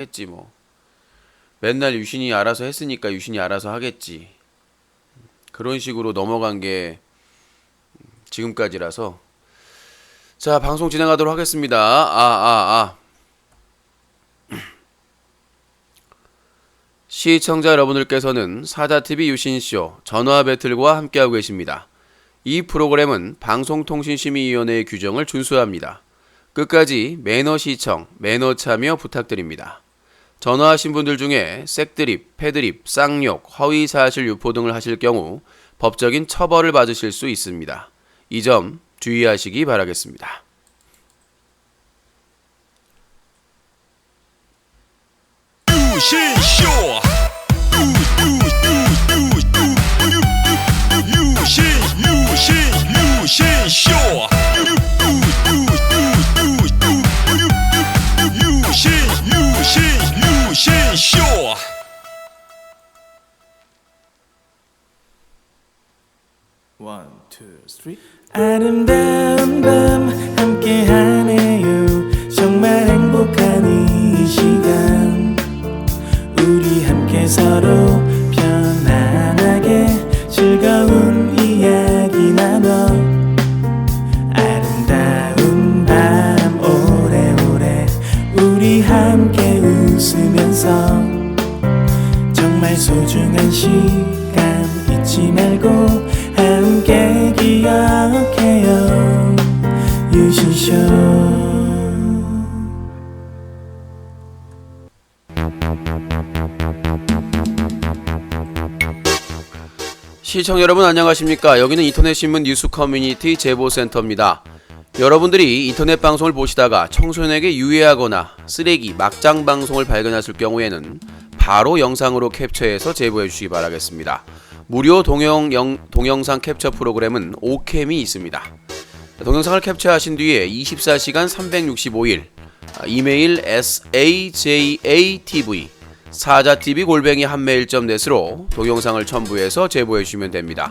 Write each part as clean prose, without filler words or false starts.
했지 뭐. 맨날 유신이 알아서 했으니까 유신이 알아서 하겠지. 그런 식으로 넘어간 게 지금까지라서. 자, 방송 진행하도록 하겠습니다. 시청자 여러분들께서는 사자TV 유신쇼 전화 배틀과 함께하고 계십니다. 이 프로그램은 방송통신심의위원회의 규정을 준수합니다. 끝까지 매너 시청, 매너 참여 부탁드립니다. 전화하신 분들 중에 색드립, 패드립, 쌍욕, 허위사실 유포 등을 하실 경우 법적인 처벌을 받으실 수 있습니다. 이 점 주의하시기 바라겠습니다. 유신쇼 유신쇼 유신쇼 One, two, three. 아름다운 밤 함께하네요. 정말 행복한 이 시간 우리 함께 서로 편안하게 즐거운 이야기 나눠 아름다운 밤 오래오래 우리 함께 웃으면서 정말 소중한 시간 잊지 말고 함께 기억해요 유신쇼. 시청자 여러분 안녕하십니까? 여기는 인터넷신문 뉴스 커뮤니티 제보센터입니다. 여러분들이 인터넷 방송을 보시다가 청소년에게 유해하거나 쓰레기, 막장 방송을 발견하실 경우에는 바로 영상으로 캡처해서 제보해 주시기 바라겠습니다. 무료 동영상 캡처 프로그램은 오캠이 있습니다. 동영상을 캡처하신 뒤에 24시간 365일 이메일 sajatv 사자TV@한메일.net으로 동영상을 첨부해서 제보해 주시면 됩니다.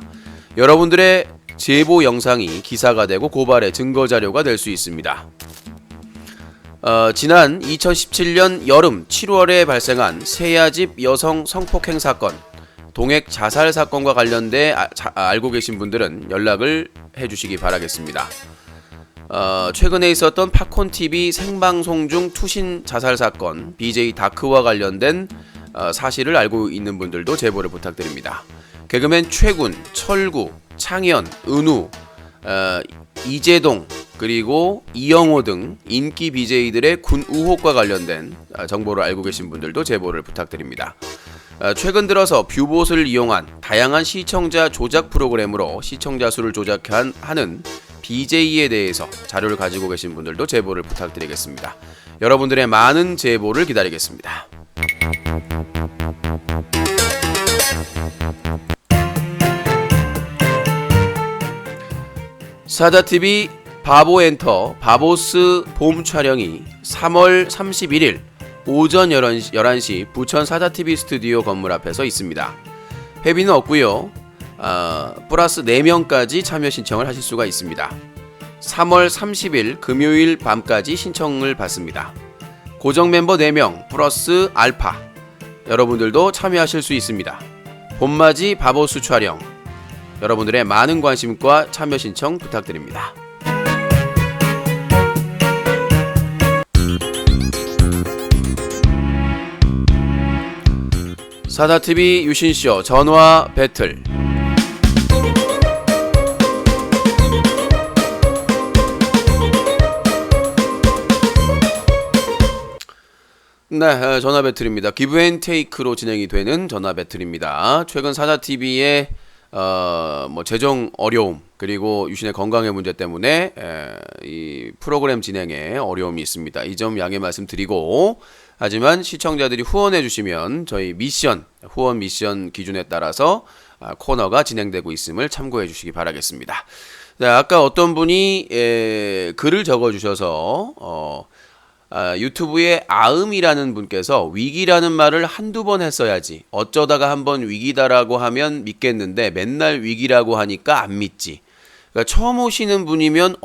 여러분들의 제보 영상이 기사가 되고 고발의 증거자료가 될 수 있습니다. 지난 2017년 여름 7월에 발생한 세야집 여성 성폭행 사건, 동액 자살 사건과 관련돼 알고 계신 분들은 연락을 해주시기 바라겠습니다. 최근에 있었던 팝콘TV 생방송 중 투신 자살 사건, BJ 다크와 관련된 사실을 알고 있는 분들도 제보를 부탁드립니다. 개그맨 최군, 철구, 창현, 은우, 이재동, 그리고 이영호 등 인기 BJ들의 군 의혹과 관련된 정보를 알고 계신 분들도 제보를 부탁드립니다. 최근 들어서 뷰봇을 이용한 다양한 시청자 조작 프로그램으로 시청자 수를 조작하는 BJ에 대해서 자료를 가지고 계신 분들도 제보를 부탁드리겠습니다. 여러분들의 많은 제보를 기다리겠습니다. 사자TV 바보엔터 바보스 봄 촬영이 3월 31일 오전 11시 부천 사자TV 스튜디오 건물 앞에서 있습니다. 회비는 없고요. 플러스 4명까지 참여 신청을 하실 수가 있습니다. 3월 30일 금요일 밤까지 신청을 받습니다. 고정 멤버 4명 플러스 알파 여러분들도 참여하실 수 있습니다. 봄맞이 바보스 촬영 여러분들의 많은 관심과 참여 신청 부탁드립니다. 사자TV 유신쇼 전화 배틀. 네, 전화 배틀입니다. 기브앤테이크로 진행이 되는 전화 배틀입니다. 최근 사자TV의 재정 어려움 그리고 유신의 건강의 문제 때문에 이 프로그램 진행에 어려움이 있습니다. 이 점 양해 말씀드리고 하지만 시청자들이 후원해 주시면 저희 후원 미션 기준에 따라서 코너가 진행되고 있음을 참고해 주시기 바라겠습니다. 네, 아까 어떤 분이 글을 적어 주셔서 유튜브에 아음이라는 분께서 위기라는 말을 한두 번 했어야지 어쩌다가 한번 위기다라고 하면 믿겠는데 맨날 위기라고 하니까 안 믿지. 그러니까 처음 오시는 분이면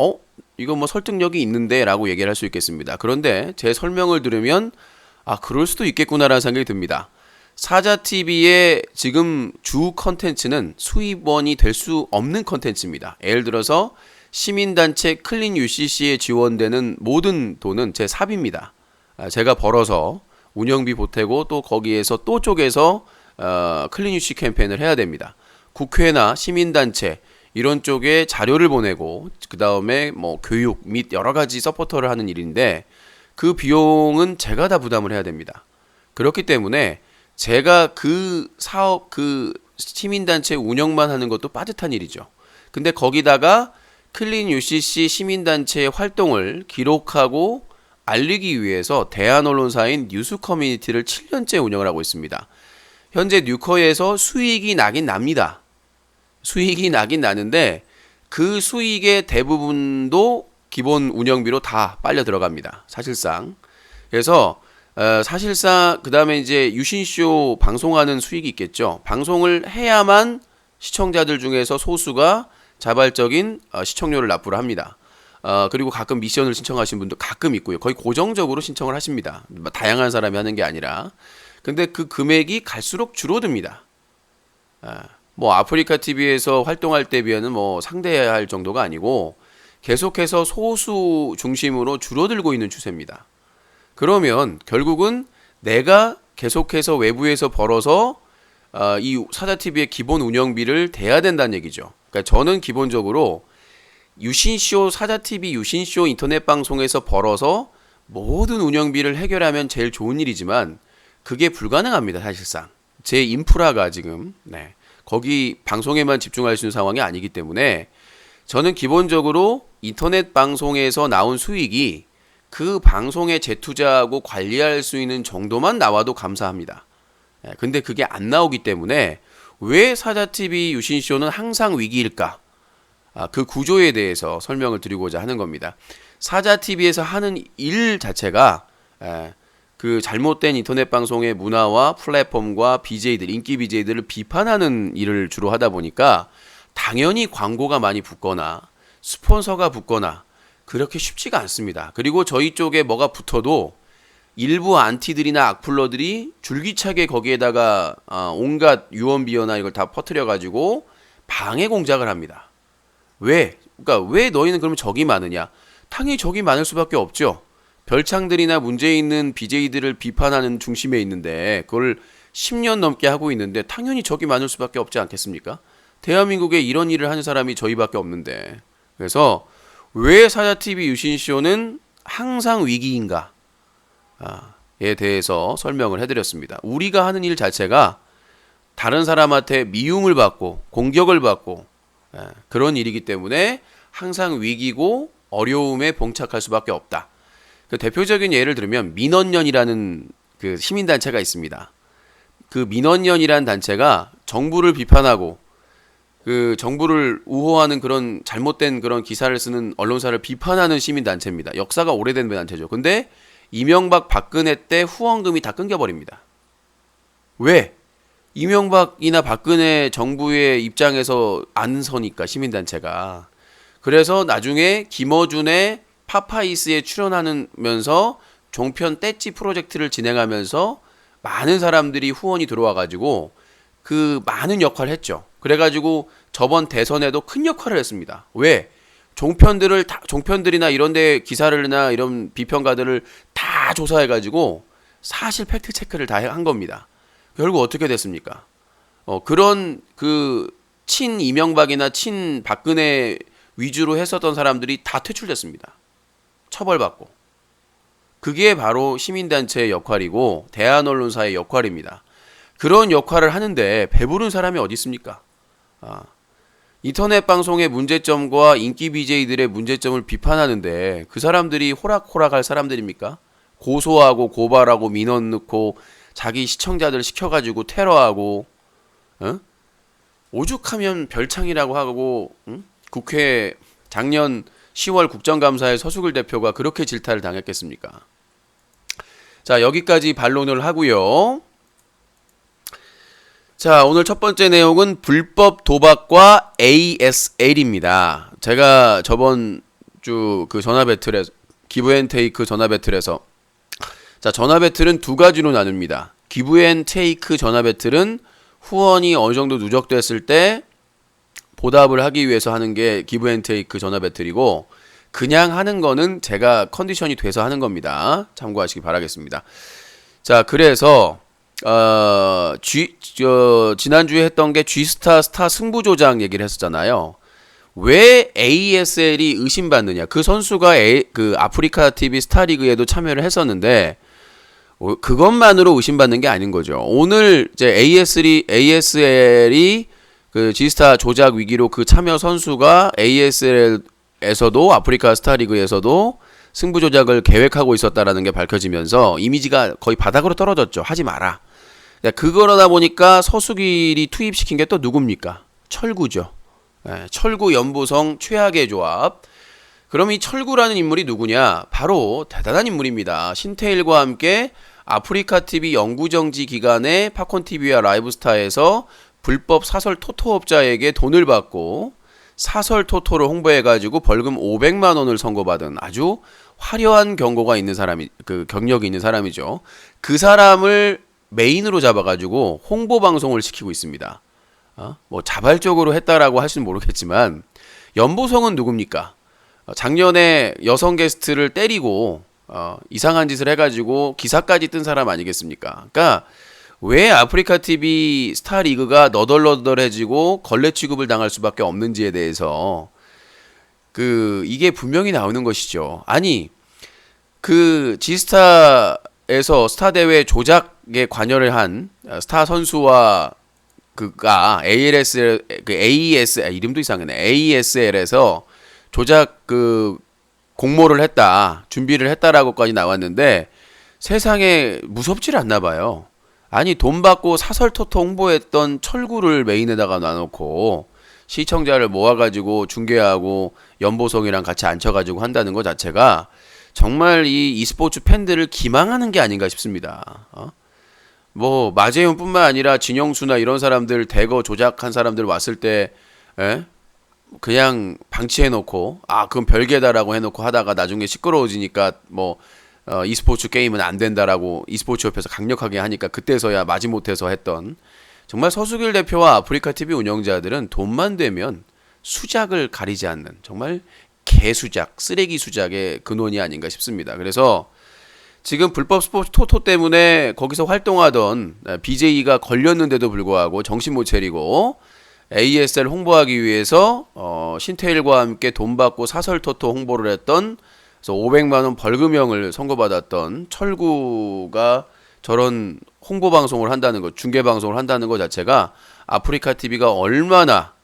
이거 뭐 설득력이 있는데 라고 얘기를 할 수 있겠습니다. 그런데 제 설명을 들으면 아, 그럴 수도 있겠구나라는 생각이 듭니다. 사자TV의 지금 주 컨텐츠는 수입원이 될 수 없는 컨텐츠입니다. 예를 들어서 시민단체 클린 UCC에 지원되는 모든 돈은 제 사비입니다. 제가 벌어서 운영비 보태고 또 거기에서 또 쪼개서 클린 UCC 캠페인을 해야 됩니다. 국회나 시민단체 이런 쪽에 자료를 보내고 그 다음에 뭐 교육 및 여러 가지 서포터를 하는 일인데 그 비용은 제가 다 부담을 해야 됩니다. 그렇기 때문에 제가 그 사업, 그 시민단체 운영만 하는 것도 빠듯한 일이죠. 근데 거기다가 클린 UCC 시민단체의 활동을 기록하고 알리기 위해서 대한언론사인 뉴스 커뮤니티를 7년째 운영을 하고 있습니다. 현재 뉴커에서 수익이 나긴 납니다. 수익이 나긴 나는데 그 수익의 대부분도 기본 운영비로 다 빨려 들어갑니다. 사실상. 그래서 사실상 그 다음에 이제 유신쇼 방송하는 수익이 있겠죠. 방송을 해야만 시청자들 중에서 소수가 자발적인 시청료를 납부를 합니다. 그리고 가끔 미션을 신청하신 분도 가끔 있고요. 거의 고정적으로 신청을 하십니다. 다양한 사람이 하는 게 아니라. 근데 그 금액이 갈수록 줄어듭니다. 뭐 아프리카 TV에서 활동할 때 비하면 뭐 상대할 정도가 아니고 계속해서 소수 중심으로 줄어들고 있는 추세입니다. 그러면 결국은 내가 계속해서 외부에서 벌어서 이 사자TV의 기본 운영비를 대야 된다는 얘기죠. 그러니까 저는 기본적으로 유신쇼, 사자TV 유신쇼 인터넷 방송에서 벌어서 모든 운영비를 해결하면 제일 좋은 일이지만 그게 불가능합니다. 사실상 제 인프라가 지금 거기 방송에만 집중할 수 있는 상황이 아니기 때문에 저는 기본적으로 인터넷 방송에서 나온 수익이 그 방송에 재투자하고 관리할 수 있는 정도만 나와도 감사합니다. 근데 그게 안 나오기 때문에 왜 사자TV 유신쇼는 항상 위기일까? 그 구조에 대해서 설명을 드리고자 하는 겁니다. 사자TV에서 하는 일 자체가 그 잘못된 인터넷 방송의 문화와 플랫폼과 BJ들, 인기 BJ들을 비판하는 일을 주로 하다 보니까 당연히 광고가 많이 붙거나 스폰서가 붙거나 그렇게 쉽지가 않습니다. 그리고 저희 쪽에 뭐가 붙어도 일부 안티들이나 악플러들이 줄기차게 거기에다가 온갖 유언비어나 이걸 다 퍼뜨려가지고 방해 공작을 합니다. 왜? 그러니까 왜 너희는 그러면 적이 많으냐? 당연히 적이 많을 수밖에 없죠. 별창들이나 문제 있는 BJ들을 비판하는 중심에 있는데 그걸 10년 넘게 하고 있는데 당연히 적이 많을 수밖에 없지 않겠습니까? 대한민국에 이런 일을 하는 사람이 저희밖에 없는데 그래서 왜 사자TV 유신쇼는 항상 위기인가? 에 대해서 설명을 해드렸습니다. 우리가 하는 일 자체가 다른 사람한테 미움을 받고 공격을 받고 그런 일이기 때문에 항상 위기고 어려움에 봉착할 수밖에 없다. 그 대표적인 예를 들면 민원연이라는 그 시민단체가 있습니다. 그 민원연이라는 단체가 정부를 비판하고 그 정부를 우호하는 그런 잘못된 그런 기사를 쓰는 언론사를 비판하는 시민단체입니다. 역사가 오래된 단체죠. 근데 이명박 박근혜 때 후원금이 다 끊겨버립니다. 왜? 이명박이나 박근혜 정부의 입장에서 안 서니까 시민단체가. 그래서 나중에 김어준의 파파이스에 출연하면서 종편 떼찌 프로젝트를 진행하면서 많은 사람들이 후원이 들어와가지고 그 많은 역할을 했죠. 그래가지고 저번 대선에도 큰 역할을 했습니다. 왜? 종편들이나 이런데 기사를나 이런 비평가들을 다 조사해가지고 사실 팩트 체크를 다 한 겁니다. 결국 어떻게 됐습니까? 그런 그 친 이명박이나 친 박근혜 위주로 했었던 사람들이 다 퇴출됐습니다. 처벌받고. 그게 바로 시민단체의 역할이고 대한언론사의 역할입니다. 그런 역할을 하는데 배부른 사람이 어디 있습니까? 인터넷 방송의 문제점과 인기 BJ들의 문제점을 비판하는데 그 사람들이 호락호락할 사람들입니까? 고소하고 고발하고 민원 넣고 자기 시청자들 시켜가지고 테러하고 오죽하면 별창이라고 하고 국회 작년 10월 국정감사에 서수글 대표가 그렇게 질타를 당했겠습니까? 자, 여기까지 반론을 하고요. 자, 오늘 첫 번째 내용은 불법 도박과 ASL입니다. 제가 저번 주 그 전화 배틀에서 기브앤테이크 전화 배틀에서 자, 전화 배틀은 두 가지로 나눕니다. 기브 앤 테이크 전화 배틀은 후원이 어느 정도 누적됐을 때 보답을 하기 위해서 하는 게 기브 앤 테이크 전화 배틀이고, 그냥 하는 거는 제가 컨디션이 돼서 하는 겁니다. 참고하시기 바라겠습니다. 자, 그래서 지난주에 했던 게 G스타 스타 승부조작 얘기를 했었잖아요. 왜 ASL이 의심받느냐? 그 선수가 그 아프리카 TV 스타리그에도 참여를 했었는데 그것만으로 의심받는 게 아닌 거죠. 오늘 이제 ASL이 그 G스타 조작 위기로 그 참여 선수가 ASL에서도 아프리카 스타리그에서도 승부 조작을 계획하고 있었다라는 게 밝혀지면서 이미지가 거의 바닥으로 떨어졌죠. 하지 마라. 그러다 보니까 서수길이 투입시킨 게 또 누굽니까? 철구죠. 철구 연보성 최악의 조합. 그럼 이 철구라는 인물이 누구냐? 바로 대단한 인물입니다. 신태일과 함께 아프리카 TV 영구정지 기간에 팝콘 TV와 라이브스타에서 불법 사설 토토업자에게 돈을 받고 사설 토토를 홍보해가지고 벌금 500만 원을 선고받은 아주 화려한 경력이 있는 사람이죠. 그 사람을 메인으로 잡아가지고 홍보 방송을 시키고 있습니다. 뭐 자발적으로 했다라고 하시는 모르겠지만, 연보성은 누굽니까? 작년에 여성 게스트를 때리고 이상한 짓을 해가지고 기사까지 뜬 사람 아니겠습니까? 그러니까 왜 아프리카 TV 스타리그가 너덜너덜해지고 걸레 취급을 당할 수밖에 없는지에 대해서 이게 분명히 나오는 것이죠. 아니, 그 G스타에서 스타 대회 조작에 관여를 한 스타 선수와 그가 이름도 이상하네. ASL에서 조작 공모를 했다, 준비를 했다라고까지 나왔는데 세상에 무섭질 않나 봐요. 아니, 돈 받고 사설 토토 홍보했던 철구를 메인에다가 놔놓고 시청자를 모아가지고 중계하고 연보성이랑 같이 앉혀가지고 한다는 것 자체가 정말 이 e스포츠 팬들을 기망하는 게 아닌가 싶습니다. 뭐 마재윤뿐만 아니라 진영수나 이런 사람들, 대거 조작한 사람들 왔을 때 그냥 방치해놓고 그건 별개다라고 해놓고 하다가 나중에 시끄러워지니까 뭐 e스포츠 게임은 안 된다라고 e스포츠 협회에서 강력하게 하니까 그때서야 마지못해서 했던, 정말 서수길 대표와 아프리카 TV 운영자들은 돈만 되면 수작을 가리지 않는 정말 개수작, 쓰레기 수작의 근원이 아닌가 싶습니다. 그래서 지금 불법 스포츠 토토 때문에 거기서 활동하던 BJ가 걸렸는데도 불구하고 정신 못 차리고 ASL 홍보하기 위해서 신태일과 함께 돈 받고 사설 토토 홍보를 했던, 그래서 500만 원 벌금형을 선고받았던 철구가 저런 홍보 방송을 한다는 것, 중계 방송을 한다는 것 자체가 아프리카 TV가 얼마나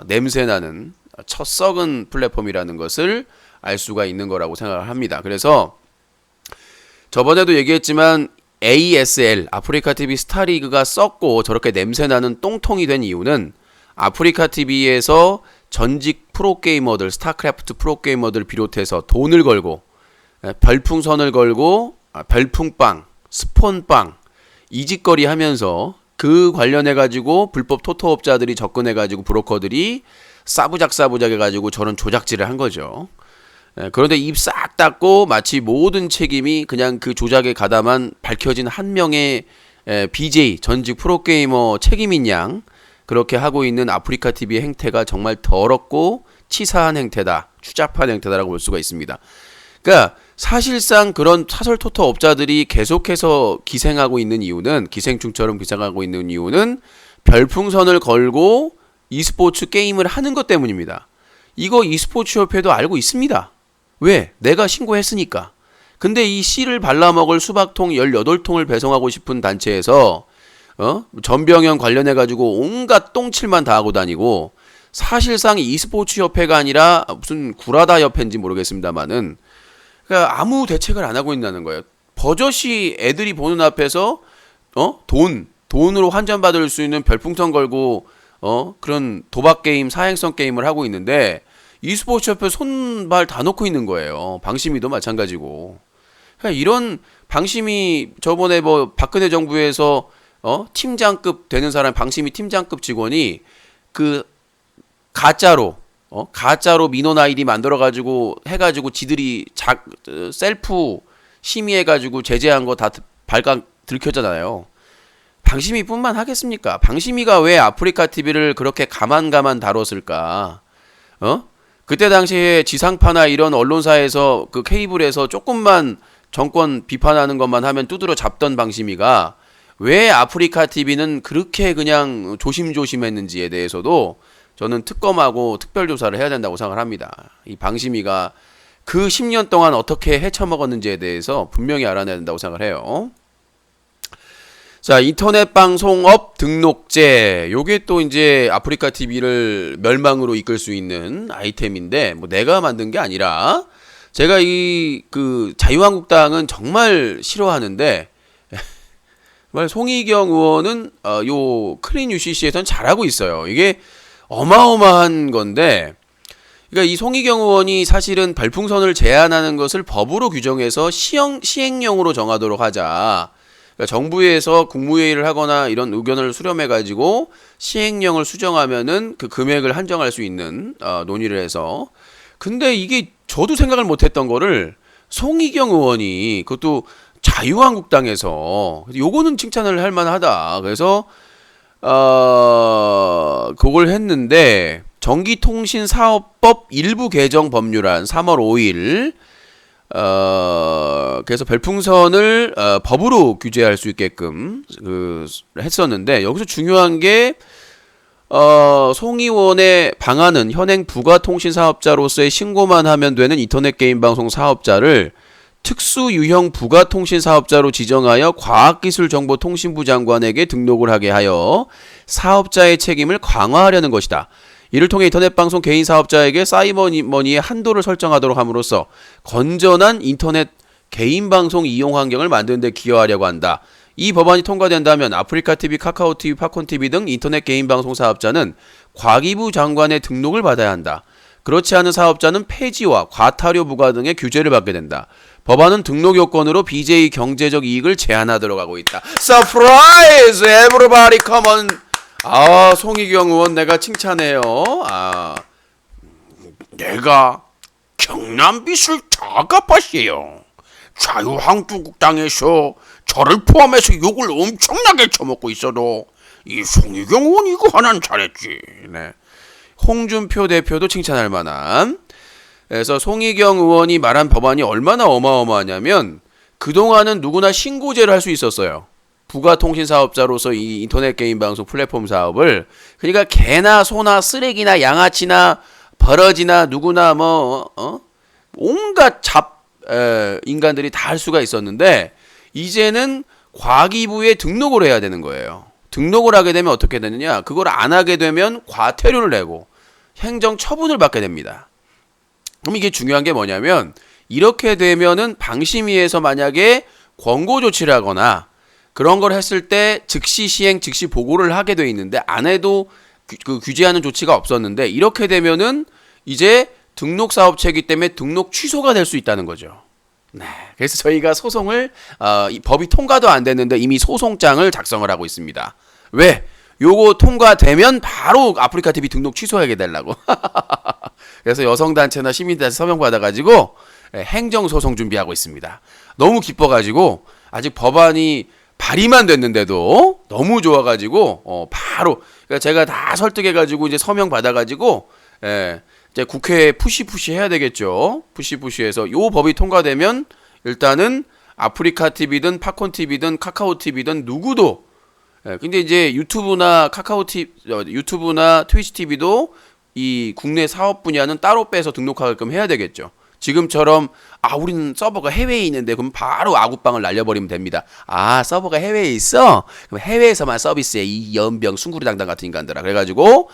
냄새나는 첫 썩은 플랫폼이라는 것을 알 수가 있는 거라고 생각을 합니다. 그래서 저번에도 얘기했지만 ASL, 아프리카 TV 스타리그가 썩고 저렇게 냄새나는 똥통이 된 이유는 아프리카 TV에서 전직 프로게이머들, 스타크래프트 프로게이머들 비롯해서 돈을 걸고 별풍선을 걸고 별풍빵, 스폰빵 이 짓거리 하면서 그 관련해가지고 불법 토토업자들이 접근해가지고 브로커들이 싸부작 해가지고 저런 조작질을 한 거죠. 그런데 입 싹 닫고 마치 모든 책임이 그냥 그 조작에 가담한 밝혀진 한 명의 BJ, 전직 프로게이머 책임인 양 그렇게 하고 있는 아프리카 TV의 행태가 정말 더럽고 치사한 행태다, 추잡한 행태다라고 볼 수가 있습니다. 그러니까 사실상 그런 사설 토토 업자들이 계속해서 기생하고 있는 이유는, 기생충처럼 기생하고 있는 이유는 별풍선을 걸고 e스포츠 게임을 하는 것 때문입니다. 이거 e스포츠 협회도 알고 있습니다. 왜? 내가 신고했으니까. 근데 이 씨를 발라먹을 수박통 18통을 배송하고 싶은 단체에서 전병현 관련해가지고 온갖 똥칠만 다 하고 다니고, 사실상 e스포츠 협회가 아니라 무슨 구라다 협회인지 모르겠습니다만은 그러니까 아무 대책을 안 하고 있다는 거예요. 버젓이 애들이 보는 앞에서 돈으로 환전받을 수 있는 별풍선 걸고 그런 도박 게임, 사행성 게임을 하고 있는데 e스포츠 협회 손발 다 놓고 있는 거예요. 방심이도 마찬가지고. 그러니까 이런 방심이 저번에 뭐 박근혜 정부에서 팀장급 되는 사람, 방심이 팀장급 직원이 그 가짜로 민원 아이디 만들어가지고 해가지고 지들이 셀프 심의해가지고 제재한 거 다 발각 들켰잖아요. 방심위뿐만 하겠습니까? 방심위가 왜 아프리카 TV를 그렇게 가만 다뤘을까? 그때 당시에 지상파나 이런 언론사에서 그 케이블에서 조금만 정권 비판하는 것만 하면 두드려 잡던 방심위가 왜 아프리카 TV는 그렇게 그냥 조심했는지에 대해서도 저는 특검하고 특별조사를 해야 된다고 생각을 합니다. 이 방심위가 그 10년 동안 어떻게 헤쳐먹었는지에 대해서 분명히 알아내야 된다고 생각을 해요. 자, 인터넷 방송업 등록제. 요게 또 이제 아프리카 TV를 멸망으로 이끌 수 있는 아이템인데, 뭐 내가 만든 게 아니라, 제가 그 자유한국당은 정말 싫어하는데, 정말 송희경 의원은, 요 클린 UCC에서는 잘하고 있어요. 이게 어마어마한 건데, 그러니까 이 송희경 의원이 사실은 별풍선을 제한하는 것을 법으로 규정해서 시행령으로 정하도록 하자. 그러니까 정부에서 국무회의를 하거나 이런 의견을 수렴해가지고 시행령을 수정하면은 그 금액을 한정할 수 있는 논의를 해서. 근데 이게 저도 생각을 못했던 거를 송희경 의원이 그것도 자유한국당에서 요거는 칭찬을 할 만하다. 그래서 그걸 했는데 전기통신사업법 일부 개정 법률안 3월 5일 그래서 별풍선을 법으로 규제할 수 있게끔 했었는데 여기서 중요한 게 송 의원의 방안은 현행 부가통신사업자로서의 신고만 하면 되는 인터넷 게임 방송 사업자를 특수 유형 부가통신사업자로 지정하여 과학기술정보통신부 장관에게 등록을 하게 하여 사업자의 책임을 강화하려는 것이다. 이를 통해 인터넷 방송 개인 사업자에게 사이버머니의 한도를 설정하도록 함으로써 건전한 인터넷 개인 방송 이용 환경을 만드는 데 기여하려고 한다. 이 법안이 통과된다면 아프리카 TV, 카카오 TV, 팝콘 TV 등 인터넷 개인 방송 사업자는 과기부 장관의 등록을 받아야 한다. 그렇지 않은 사업자는 폐지와 과타료 부과 등의 규제를 받게 된다. 법안은 등록 요건으로 BJ 경제적 이익을 제한하도록 하고 있다. 서프라이즈! Everybody come on! 송희경 의원 내가 칭찬해요. 내가 경남비술 자가밭이에요. 자유한국당에서 저를 포함해서 욕을 엄청나게 쳐먹고 있어도 이 송희경 의원 이거 하나는 잘했지. 네. 홍준표 대표도 칭찬할 만한. 그래서 송희경 의원이 말한 법안이 얼마나 어마어마하냐면 그동안은 누구나 신고제를 할 수 있었어요. 부가통신사업자로서 이 인터넷 게임 방송 플랫폼 사업을. 그러니까 개나 소나 쓰레기나 양아치나 버러지나 누구나 온갖 인간들이 다 할 수가 있었는데 이제는 과기부에 등록을 해야 되는 거예요. 등록을 하게 되면 어떻게 되느냐? 그걸 안 하게 되면 과태료를 내고 행정 처분을 받게 됩니다. 그럼 이게 중요한 게 뭐냐면 이렇게 되면은 방심위에서 만약에 권고 조치를 하거나 그런 걸 했을 때 즉시 시행, 즉시 보고를 하게 돼 있는데 안 해도 그 규제하는 조치가 없었는데 이렇게 되면은 이제 등록 사업체이기 때문에 등록 취소가 될 수 있다는 거죠. 네. 그래서 저희가 소송을 이 법이 통과도 안 됐는데 이미 소송장을 작성을 하고 있습니다. 왜? 요거 통과되면 바로 아프리카 TV 등록 취소하게 되려고. 그래서 여성단체나 시민단체 서명 받아가지고 행정소송 준비하고 있습니다. 너무 기뻐가지고 아직 법안이 발의만 됐는데도 너무 좋아가지고 바로 그러니까 제가 다 설득해가지고 이제 서명 받아가지고 이제 국회에 푸시 해야 되겠죠. 푸시해서 요 법이 통과되면 일단은 아프리카 TV든 팝콘 TV든 카카오 TV든 누구도 근데 이제 유튜브나 유튜브나 트위치 TV도 이 국내 사업 분야는 따로 빼서 등록하게끔 해야 되겠죠. 지금처럼 우리는 서버가 해외에 있는데 그럼 바로 아구빵을 날려버리면 됩니다. 서버가 해외에 있어? 그럼 해외에서만 서비스해 이 연병 숭구리당당 같은 인간들아. 그래가지고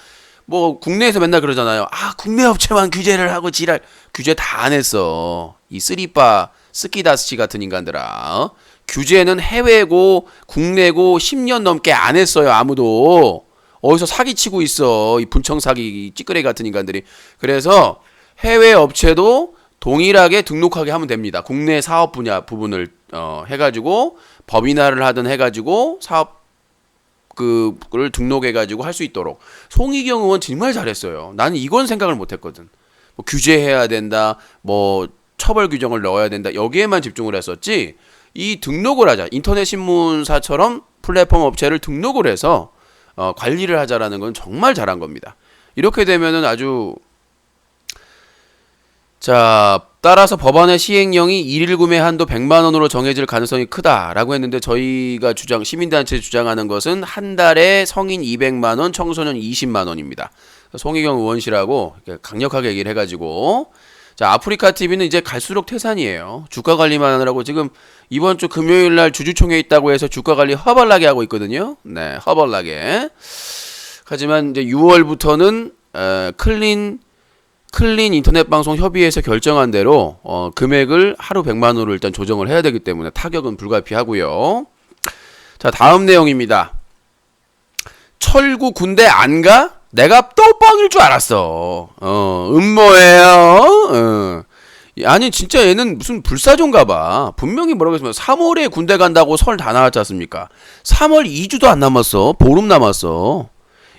뭐 국내에서 맨날 그러잖아요. 국내 업체만 규제를 하고 지랄. 규제 다 안 했어. 이 쓰리빠 스키다스치 같은 인간들아. 규제는 해외고 국내고 10년 넘게 안 했어요. 아무도. 어디서 사기치고 있어. 이 분청 사기 찌끄레기 같은 인간들이. 그래서 해외 업체도 동일하게 등록하게 하면 됩니다. 국내 사업 분야 부분을 해가지고 법인화를 하든 해가지고 사업 그를 등록해가지고 할 수 있도록. 송희경 의원 정말 잘했어요. 나는 이건 생각을 못했거든. 뭐 규제해야 된다. 뭐 처벌 규정을 넣어야 된다. 여기에만 집중을 했었지. 이 등록을 하자. 인터넷 신문사처럼 플랫폼 업체를 등록을 해서 관리를 하자라는 건 정말 잘한 겁니다. 이렇게 되면은 아주 자, 따라서 법안의 시행령이 일일 구매 한도 100만 원으로 정해질 가능성이 크다라고 했는데 저희가 시민단체 주장하는 것은 한 달에 성인 200만 원, 청소년 20만 원입니다. 송희경 의원실하고 강력하게 얘기를 해가지고 자, 아프리카 TV는 이제 갈수록 태산이에요. 주가 관리만 하느라고 지금 이번 주 금요일 날 주주총회 있다고 해서 주가 관리 허벌나게 하고 있거든요. 네, 허벌나게. 하지만 이제 6월부터는 클린 인터넷 방송 협의회에서 결정한 대로 금액을 하루 100만 원으로 일단 조정을 해야 되기 때문에 타격은 불가피하고요. 자, 다음 내용입니다. 철구 군대 안 가? 내가 또 뻥일 줄 알았어. 음모예요. 아니 진짜 얘는 무슨 불사조인가 봐. 분명히 뭐라고 했으면 3월에 군대 간다고 설 다 나왔지 않습니까? 3월 2주도 안 남았어. 보름 남았어.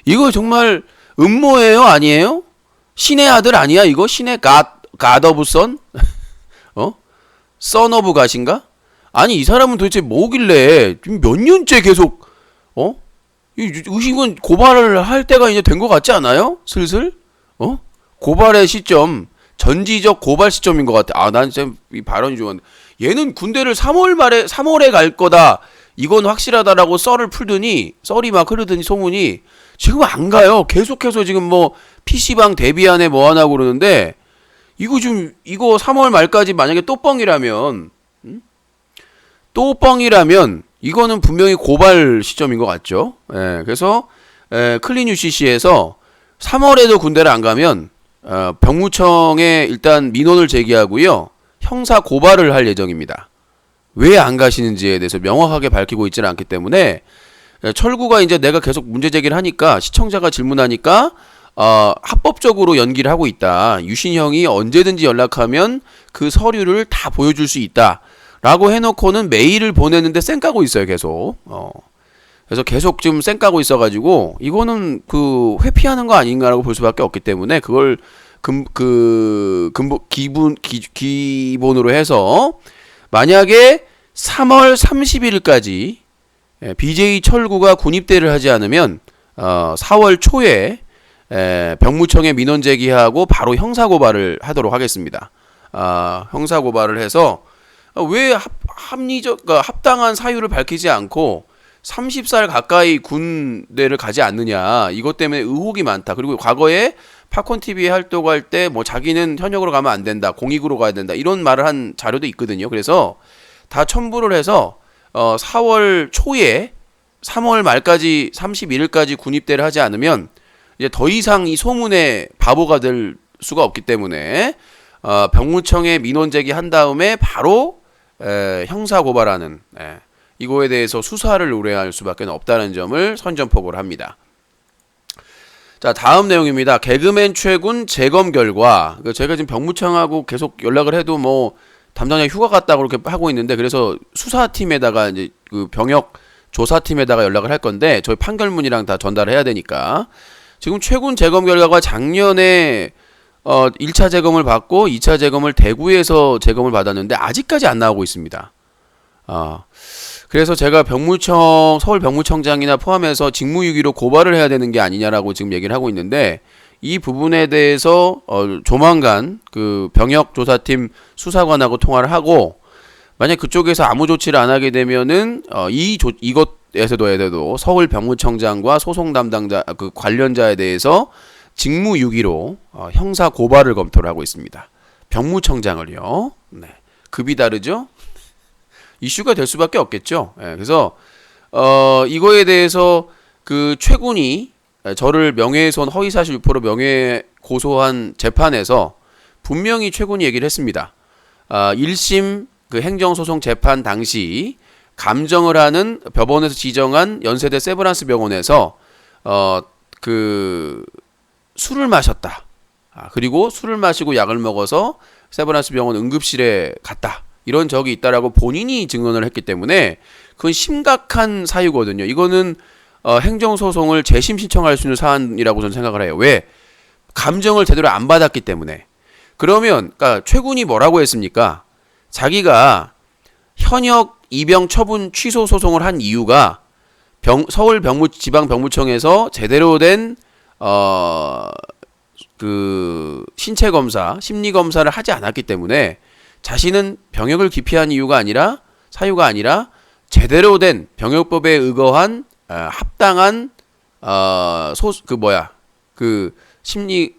이거 정말 음모예요? 아니에요? 신의 아들 아니야 이거? 신의 갓 오브 선? 선 오브 갓인가? 아니 이 사람은 도대체 뭐길래 몇 년째 계속 이 의식은 고발을 할 때가 이제 된 것 같지 않아요? 슬슬? 고발의 시점, 전지적 고발 시점인 것 같아. 아, 난 진짜 이 발언이 좋았는데. 얘는 군대를 3월에 갈 거다. 이건 확실하다라고 썰을 풀더니, 썰이 막 흐르더니 소문이 지금 안 가요. 계속해서 지금 뭐 PC방 데뷔안에 뭐 하나 그러는데, 이거 3월 말까지 만약에 또 뻥이라면, 이거는 분명히 고발 시점인 것 같죠. 예, 그래서 클린 UCC에서 3월에도 군대를 안 가면 병무청에 일단 민원을 제기하고요. 형사 고발을 할 예정입니다. 왜 안 가시는지에 대해서 명확하게 밝히고 있지는 않기 때문에 철구가 이제 내가 계속 문제 제기를 하니까 시청자가 질문하니까 합법적으로 연기를 하고 있다. 유신형이 언제든지 연락하면 그 서류를 다 보여줄 수 있다. 라고 해놓고는 메일을 보냈는데 쌩까고 있어요, 계속. 그래서 계속 지금 쌩까고 있어가지고, 이거는 회피하는 거 아닌가라고 볼 수밖에 없기 때문에, 그걸 기본으로 해서, 만약에 3월 31일까지 BJ 철구가 군입대를 하지 않으면, 4월 초에 병무청에 민원 제기하고 바로 형사고발을 하도록 하겠습니다. 형사고발을 해서, 왜 합당한 사유를 밝히지 않고 30살 가까이 군대를 가지 않느냐. 이것 때문에 의혹이 많다. 그리고 과거에 팝콘TV에 활동할 때 뭐 자기는 현역으로 가면 안 된다. 공익으로 가야 된다. 이런 말을 한 자료도 있거든요. 그래서 다 첨부를 해서 4월 초에 3월 말까지 31일까지 군입대를 하지 않으면 이제 더 이상 이 소문에 바보가 될 수가 없기 때문에 병무청에 민원 제기한 다음에 바로 형사 고발하는 이거에 대해서 수사를 의뢰할 수밖에 없다는 점을 선전포고를 합니다. 자, 다음 내용입니다. 개그맨 최군 재검 결과. 저희가 지금 병무청하고 계속 연락을 해도 뭐 담당자 휴가 갔다 그렇게 하고 있는데 그래서 수사팀에다가 이제 그 병역 조사팀에다가 연락을 할 건데 저희 판결문이랑 다 전달해야 되니까 지금 최군 재검 결과가 작년에 1차 재검을 받고 2차 재검을 대구에서 재검을 받았는데 아직까지 안 나오고 있습니다. 그래서 제가 서울 병무청장이나 포함해서 직무유기로 고발을 해야 되는 게 아니냐라고 지금 얘기를 하고 있는데 이 부분에 대해서 조만간 그 병역조사팀 수사관하고 통화를 하고 만약 그쪽에서 아무 조치를 안 하게 되면은 이것에서도 서울 병무청장과 소송 담당자 그 관련자에 대해서 직무유기로 형사 고발을 검토를 하고 있습니다. 병무청장을요. 네. 급이 다르죠? 이슈가 될 수밖에 없겠죠. 네. 그래서 이거에 대해서 그 최군이 저를 명예훼손 허위사실 유포로 명예 고소한 재판에서 분명히 최군이 얘기를 했습니다. 1심 그 행정소송 재판 당시 감정을 하는 법원에서 지정한 연세대 세브란스 병원에서 술을 마셨다. 그리고 술을 마시고 약을 먹어서 세브란스 병원 응급실에 갔다. 이런 적이 있다라고 본인이 증언을 했기 때문에 그건 심각한 사유거든요. 이거는 행정소송을 재심 신청할 수 있는 사안이라고 저는 생각을 해요. 왜? 감정을 제대로 안 받았기 때문에. 그러면 그러니까 최군이 뭐라고 했습니까? 자기가 현역 입영 처분 취소 소송을 한 이유가 서울 지방병무청에서 제대로 된 그 신체 검사, 심리 검사를 하지 않았기 때문에 자신은 병역을 기피한 사유가 아니라 제대로 된 병역법에 의거한 합당한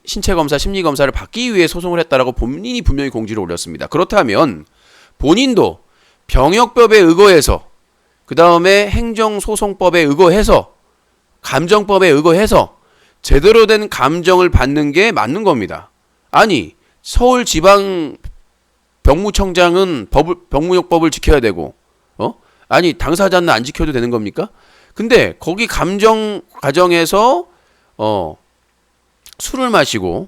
신체 검사, 심리 검사를 받기 위해 소송을 했다라고 본인이 분명히 공지를 올렸습니다. 그렇다면 본인도 병역법에 의거해서 그 다음에 행정소송법에 의거해서 감정법에 의거해서 제대로 된 감정을 받는 게 맞는 겁니다. 아니 서울지방 병무청장은 병무역법을 지켜야 되고 아니 당사자는 안 지켜도 되는 겁니까? 근데 거기 감정 과정에서 술을 마시고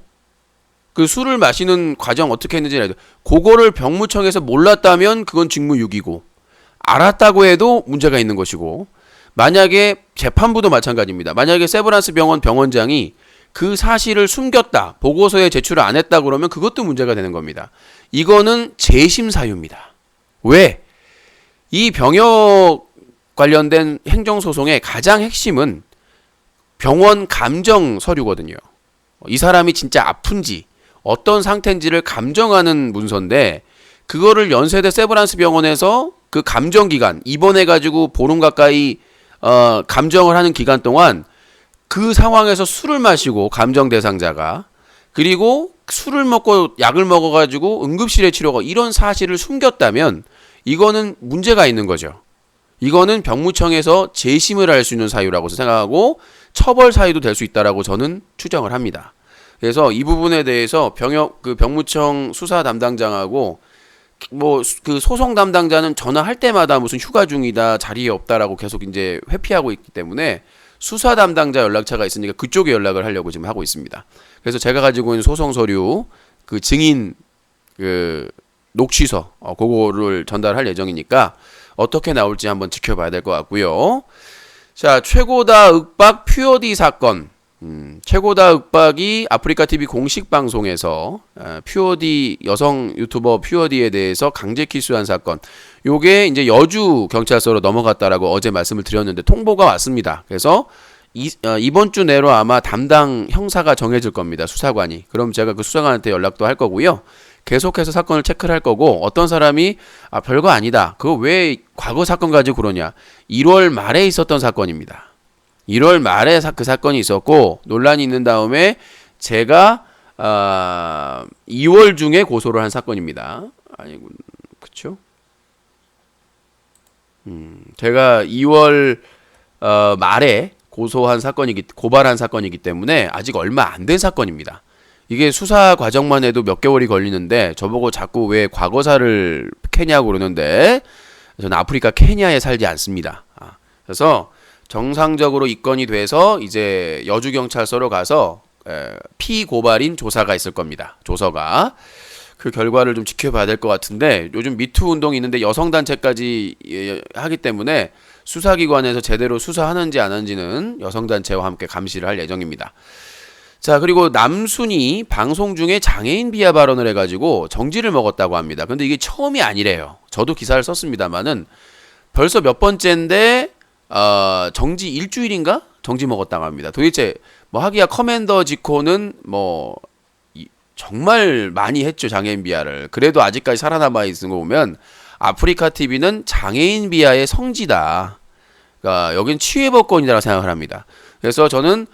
그 술을 마시는 과정 어떻게 했는지 알죠. 그거를 병무청에서 몰랐다면 그건 직무유기고 알았다고 해도 문제가 있는 것이고 만약에 재판부도 마찬가지입니다. 만약에 세브란스 병원 병원장이 그 사실을 숨겼다, 보고서에 제출을 안 했다 그러면 그것도 문제가 되는 겁니다. 이거는 재심 사유입니다. 왜? 이 병역 관련된 행정소송의 가장 핵심은 병원 감정 서류거든요. 이 사람이 진짜 아픈지 어떤 상태인지를 감정하는 문서인데 그거를 연세대 세브란스 병원에서 그 감정 기간 입원해가지고 보름 가까이 감정을 하는 기간 동안 그 상황에서 술을 마시고 감정 대상자가 그리고 술을 먹고 약을 먹어가지고 응급실에 치료가 이런 사실을 숨겼다면 이거는 문제가 있는 거죠. 이거는 병무청에서 재심을 할 수 있는 사유라고 생각하고 처벌 사유도 될 수 있다라고 저는 추정을 합니다. 그래서 이 부분에 대해서 병무청 수사 담당장하고 그 소송 담당자는 전화할 때마다 무슨 휴가 중이다, 자리에 없다라고 계속 이제 회피하고 있기 때문에 수사 담당자 연락처가 있으니까 그쪽에 연락을 하려고 지금 하고 있습니다. 그래서 제가 가지고 있는 소송 서류 그 증인 녹취서 그거를 전달할 예정이니까 어떻게 나올지 한번 지켜봐야 될 것 같고요. 자, 최고다 윽박 퓨어디 사건. 최고다 윽박이 아프리카TV 공식 방송에서 퓨어디 여성 유튜버 퓨어디에 대해서 강제 키스한 사건. 요게 이제 여주 경찰서로 넘어갔다라고 어제 말씀을 드렸는데 통보가 왔습니다. 그래서 이번 주 내로 아마 담당 형사가 정해질 겁니다. 수사관이. 그럼 제가 그 수사관한테 연락도 할 거고요. 계속해서 사건을 체크를 할 거고 어떤 사람이 별거 아니다. 그거 왜 과거 사건 가지고 그러냐. 1월 말에 있었던 사건입니다. 1월 말에 그 사건이 있었고 논란이 있는 다음에 제가 2월 중에 고소를 한 사건입니다. 아니군, 그쵸? 제가 2월 말에 고발한 사건이기 때문에 아직 얼마 안 된 사건입니다. 이게 수사 과정만 해도 몇 개월이 걸리는데 저보고 자꾸 왜 과거사를 캐냐고 그러는데 저는 아프리카 케냐에 살지 않습니다. 그래서 정상적으로 입건이 돼서 이제 여주경찰서로 가서 피고발인 조사가 있을 겁니다. 조서가. 그 결과를 좀 지켜봐야 될 것 같은데 요즘 미투 운동이 있는데 여성단체까지 하기 때문에 수사기관에서 제대로 수사하는지 안 하는지는 여성단체와 함께 감시를 할 예정입니다. 자, 그리고 남순이 방송 중에 장애인 비하 발언을 해가지고 정지를 먹었다고 합니다. 근데 이게 처음이 아니래요. 저도 기사를 썼습니다만은 벌써 몇 번째인데 정지 일주일인가? 정지 먹었다고 합니다. 도대체 하기야 커맨더 지코는 정말 많이 했죠. 장애인 비하를. 그래도 아직까지 살아남아 있는 거 보면 아프리카 TV는 장애인 비하의 성지다. 그러니까 여긴 치외법권이라고 생각을 합니다. 그래서 저는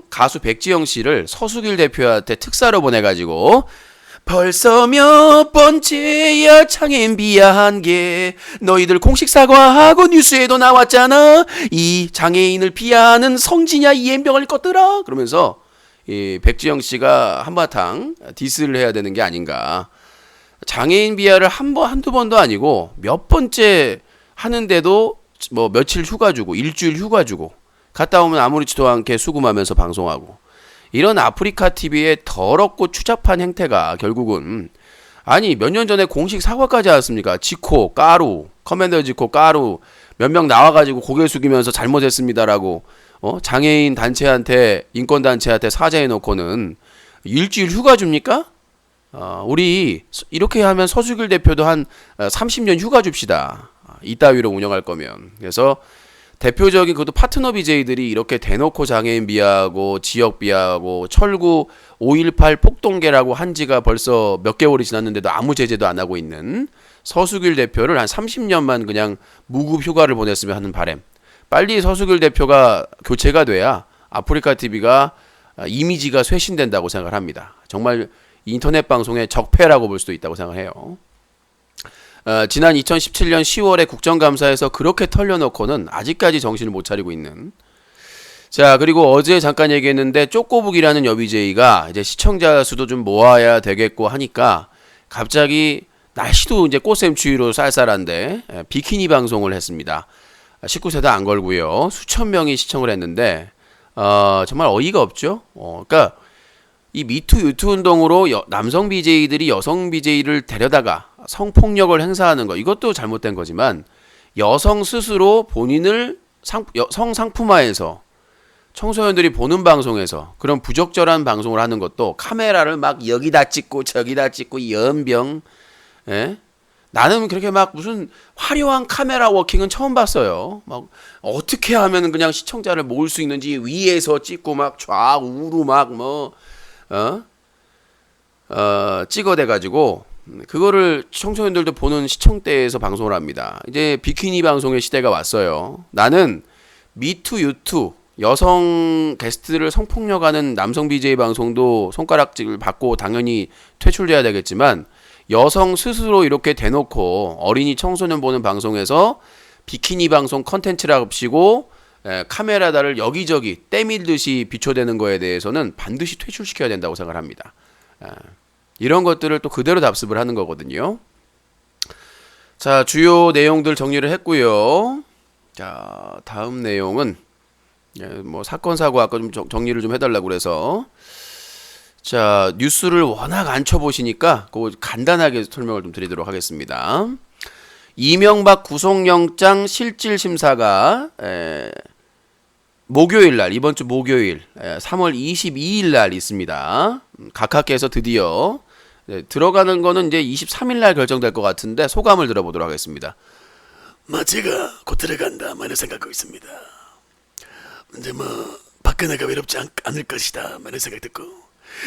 가수 백지영 씨를 서수길 대표한테 특사로 보내가지고 벌써 몇 번째야 장애인 비하한 게 너희들 공식 사과하고 뉴스에도 나왔잖아. 이 장애인을 비하하는 성지냐 이엠병을 껐더라. 그러면서 이 백지영 씨가 한바탕 디스를 해야 되는 게 아닌가. 장애인 비하를 한두 번도 아니고 몇 번째 하는데도 며칠 휴가 주고 일주일 휴가 주고 갔다 오면 아무렇지도 않게 수금하면서 방송하고 이런 아프리카 TV의 더럽고 추잡한 행태가 결국은 아니 몇 년 전에 공식 사과까지 하였습니까? 지코, 까루, 커맨더 지코, 까루 몇 명 나와가지고 고개 숙이면서 잘못했습니다라고 장애인 단체한테 인권단체한테 사죄해놓고는 일주일 휴가 줍니까? 우리 이렇게 하면 서수길 대표도 한 30년 휴가 줍시다. 이따위로 운영할 거면. 그래서 대표적인 그것도 파트너 BJ들이 이렇게 대놓고 장애인 비하하고 지역 비하하고 철구 5.18 폭동계라고 한 지가 벌써 몇 개월이 지났는데도 아무 제재도 안 하고 있는 서수길 대표를 한 30년만 그냥 무급 휴가를 보냈으면 하는 바람. 빨리 서수길 대표가 교체가 돼야 아프리카 TV가 이미지가 쇄신된다고 생각을 합니다. 정말 인터넷 방송의 적폐라고 볼 수도 있다고 생각해요. 지난 2017년 10월에 국정감사에서 그렇게 털려놓고는 아직까지 정신을 못 차리고 있는. 자, 그리고 어제 잠깐 얘기했는데 쪼꼬북이라는 여비제이가 이제 시청자 수도 좀 모아야 되겠고 하니까 갑자기 날씨도 이제 꽃샘추위로 쌀쌀한데 비키니 방송을 했습니다. 19세도 안 걸고요. 수천 명이 시청을 했는데 정말 어이가 없죠. 그러니까 이 미투 유투 운동으로 남성 BJ들이 여성 BJ를 데려다가 성폭력을 행사하는 거 이것도 잘못된 거지만 여성 스스로 본인을 성상품화해서 청소년들이 보는 방송에서 그런 부적절한 방송을 하는 것도 카메라를 막 여기다 찍고 저기다 찍고 연병. 예? 나는 그렇게 막 무슨 화려한 카메라 워킹은 처음 봤어요. 막 어떻게 하면 그냥 시청자를 모을 수 있는지 위에서 찍고 막 좌우로 막 뭐 찍어대가지고 그거를 청소년들도 보는 시청대에서 방송을 합니다. 이제 비키니 방송의 시대가 왔어요. 나는 미투 유투 여성 게스트를 성폭력하는 남성 BJ 방송도 손가락질을 받고 당연히 퇴출돼야 되겠지만 여성 스스로 이렇게 대놓고 어린이 청소년 보는 방송에서 비키니 방송 컨텐츠랍시고 카메라다를 여기저기 때밀듯이 비춰대는 거에 대해서는 반드시 퇴출시켜야 된다고 생각을 합니다. 이런 것들을 또 그대로 답습을 하는 거거든요. 자, 주요 내용들 정리를 했고요. 자, 다음 내용은 뭐 사건 사고 아까 좀 정리를 좀 해달라고 그래서 자, 뉴스를 워낙 안 쳐보시니까 그거 간단하게 설명을 좀 드리도록 하겠습니다. 이명박 구속영장 실질심사가 목요일 날, 이번 주 목요일 3월 22일 날 있습니다. 각하께서 드디어 들어가는 거는 이제 23일 날 결정될 것 같은데 소감을 들어보도록 하겠습니다. 제가 곧 들어간다 이런 생각하고 있습니다. 근데 박근혜가 외롭지 않을 것이다 이런 생각 듣고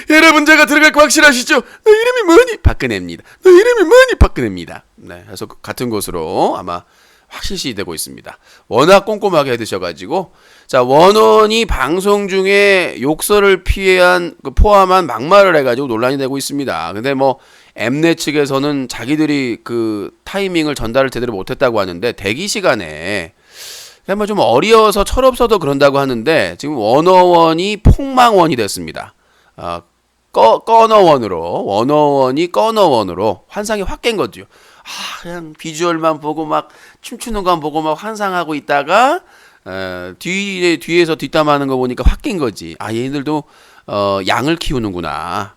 여러분 제가 들어갈 거 확실하시죠? 너 이름이 뭐니? 박근혜입니다. 너 이름이 뭐니? 박근혜입니다. 네, 그래서 같은 곳으로 아마 확실시 되고 있습니다. 워낙 꼼꼼하게 해두셔가지고 자 원원이 방송 중에 욕설을 포함한 막말을 해가지고 논란이 되고 있습니다. 근데 뭐 엠넷 측에서는 자기들이 그 타이밍을 전달을 제대로 못했다고 하는데 대기 시간에 그냥 뭐 좀 어리어서 철없어도 그런다고 하는데 지금 원어원이 폭망원이 됐습니다. 원어원이 꺼너원으로 환상이 확 깬 거죠. 그냥 비주얼만 보고 막 춤추는 거 보고 막 환상하고 있다가 뒤에서 뒷담하는 거 보니까 확 깬 거지. 얘네들도 양을 키우는구나.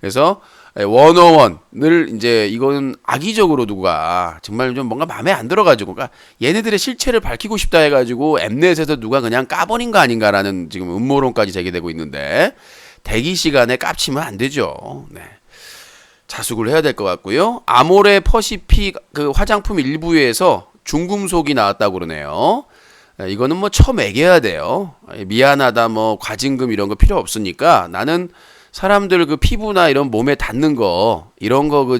그래서 원어원을 이제 이거는 악의적으로 누가 정말 좀 뭔가 마음에 안 들어가지고 그러니까 얘네들의 실체를 밝히고 싶다 해가지고 엠넷에서 누가 그냥 까버린 거 아닌가라는 지금 음모론까지 제기되고 있는데 대기 시간에 깝치면 안 되죠. 네. 자숙을 해야 될 것 같고요. 아모레 퍼시픽 그 화장품 일부에서 중금속이 나왔다고 그러네요. 이거는 뭐 처먹여야 돼요. 미안하다 뭐 과징금 이런 거 필요 없으니까 나는 사람들 그 피부나 이런 몸에 닿는 거 이런 거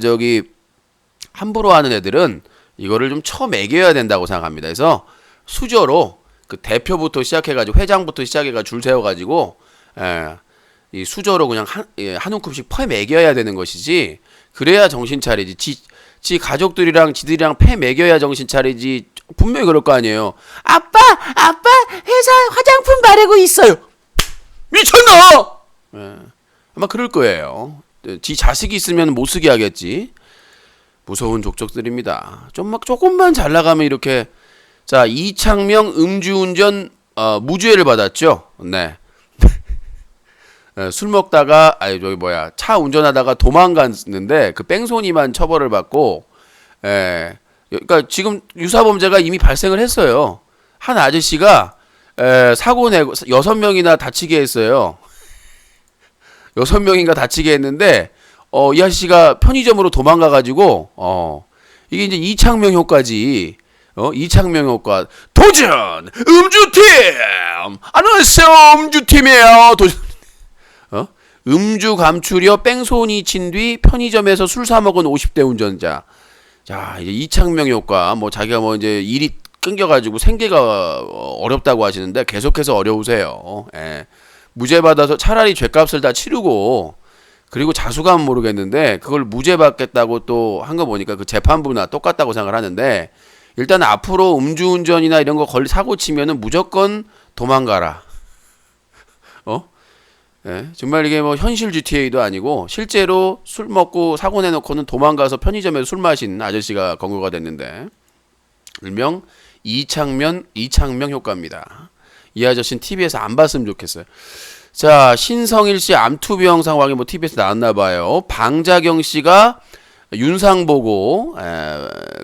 함부로 하는 애들은 이거를 좀 처먹여야 된다고 생각합니다. 그래서 수저로 그 대표부터 시작해가지고 회장부터 시작해가지고 줄 세워가지고 이 수저로 그냥 한 움큼씩 퍼먹여야 되는 것이지 그래야 정신 차리지. 지 가족들이랑 지들이랑 패먹여야 정신 차리지. 분명히 그럴 거 아니에요. 아빠 회사 화장품 바르고 있어요. 미쳤나? 아마 그럴 거예요. 지 자식이 있으면 못 쓰게 하겠지. 무서운 족적들입니다. 조금만 잘 나가면 이렇게 자 이창명 음주운전 무죄를 받았죠. 네. 술 먹다가 차 운전하다가 도망갔는데 그 뺑소니만 처벌을 받고 그러니까 지금 유사범죄가 이미 발생을 했어요. 한 아저씨가 사고 내고 6명이나 다치게 했어요. 6명인가 다치게 했는데 이 아저씨가 편의점으로 도망가가지고 이게 이제 이창명 효과지. 이창명 효과. 도전! 음주팀! 안녕하세요, 음주팀이에요. 도전. 음주 감추려 뺑소니 친 뒤 편의점에서 술 사 먹은 50대 운전자. 자, 이제 이창명 효과. 뭐 자기가 뭐 이제 일이 끊겨가지고 생계가 어렵다고 하시는데 계속해서 어려우세요. 예. 무죄 받아서 차라리 죄값을 다 치르고, 그리고 자수감 모르겠는데 그걸 무죄 받겠다고 또 한 거 보니까 그 재판부나 똑같다고 생각을 하는데, 일단 앞으로 음주운전이나 이런 거 사고 치면은 무조건 도망가라. 예, 정말 이게 뭐 현실 GTA도 아니고 실제로 술 먹고 사고 내놓고는 도망가서 편의점에서 술 마신 아저씨가 검거가 됐는데, 일명 이창명 효과입니다. 이 아저씨는 TV에서 안 봤으면 좋겠어요. 자, 신성일 씨 암투병 상황이 뭐 TV에서 나왔나 봐요. 방자경 씨가 윤상 보고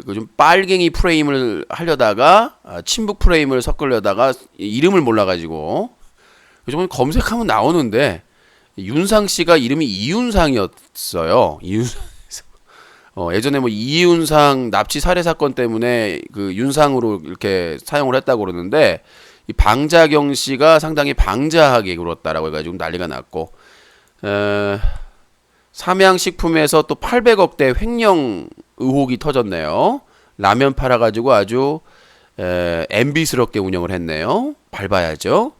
그 좀 빨갱이 프레임을 하려다가 친북 프레임을 섞으려다가 이름을 몰라가지고 요즘은 검색하면 나오는데 윤상 씨가 이름이 이윤상이었어요. 예전에 뭐 이윤상 납치 살해 사건 때문에 그 윤상으로 이렇게 사용을 했다고 그러는데, 이 방자경 씨가 상당히 방자하게 굴었다라고 해가지고 난리가 났고, 삼양식품에서 또 800억대 횡령 의혹이 터졌네요. 라면 팔아가지고 아주 MB스럽게 운영을 했네요. 밟아야죠.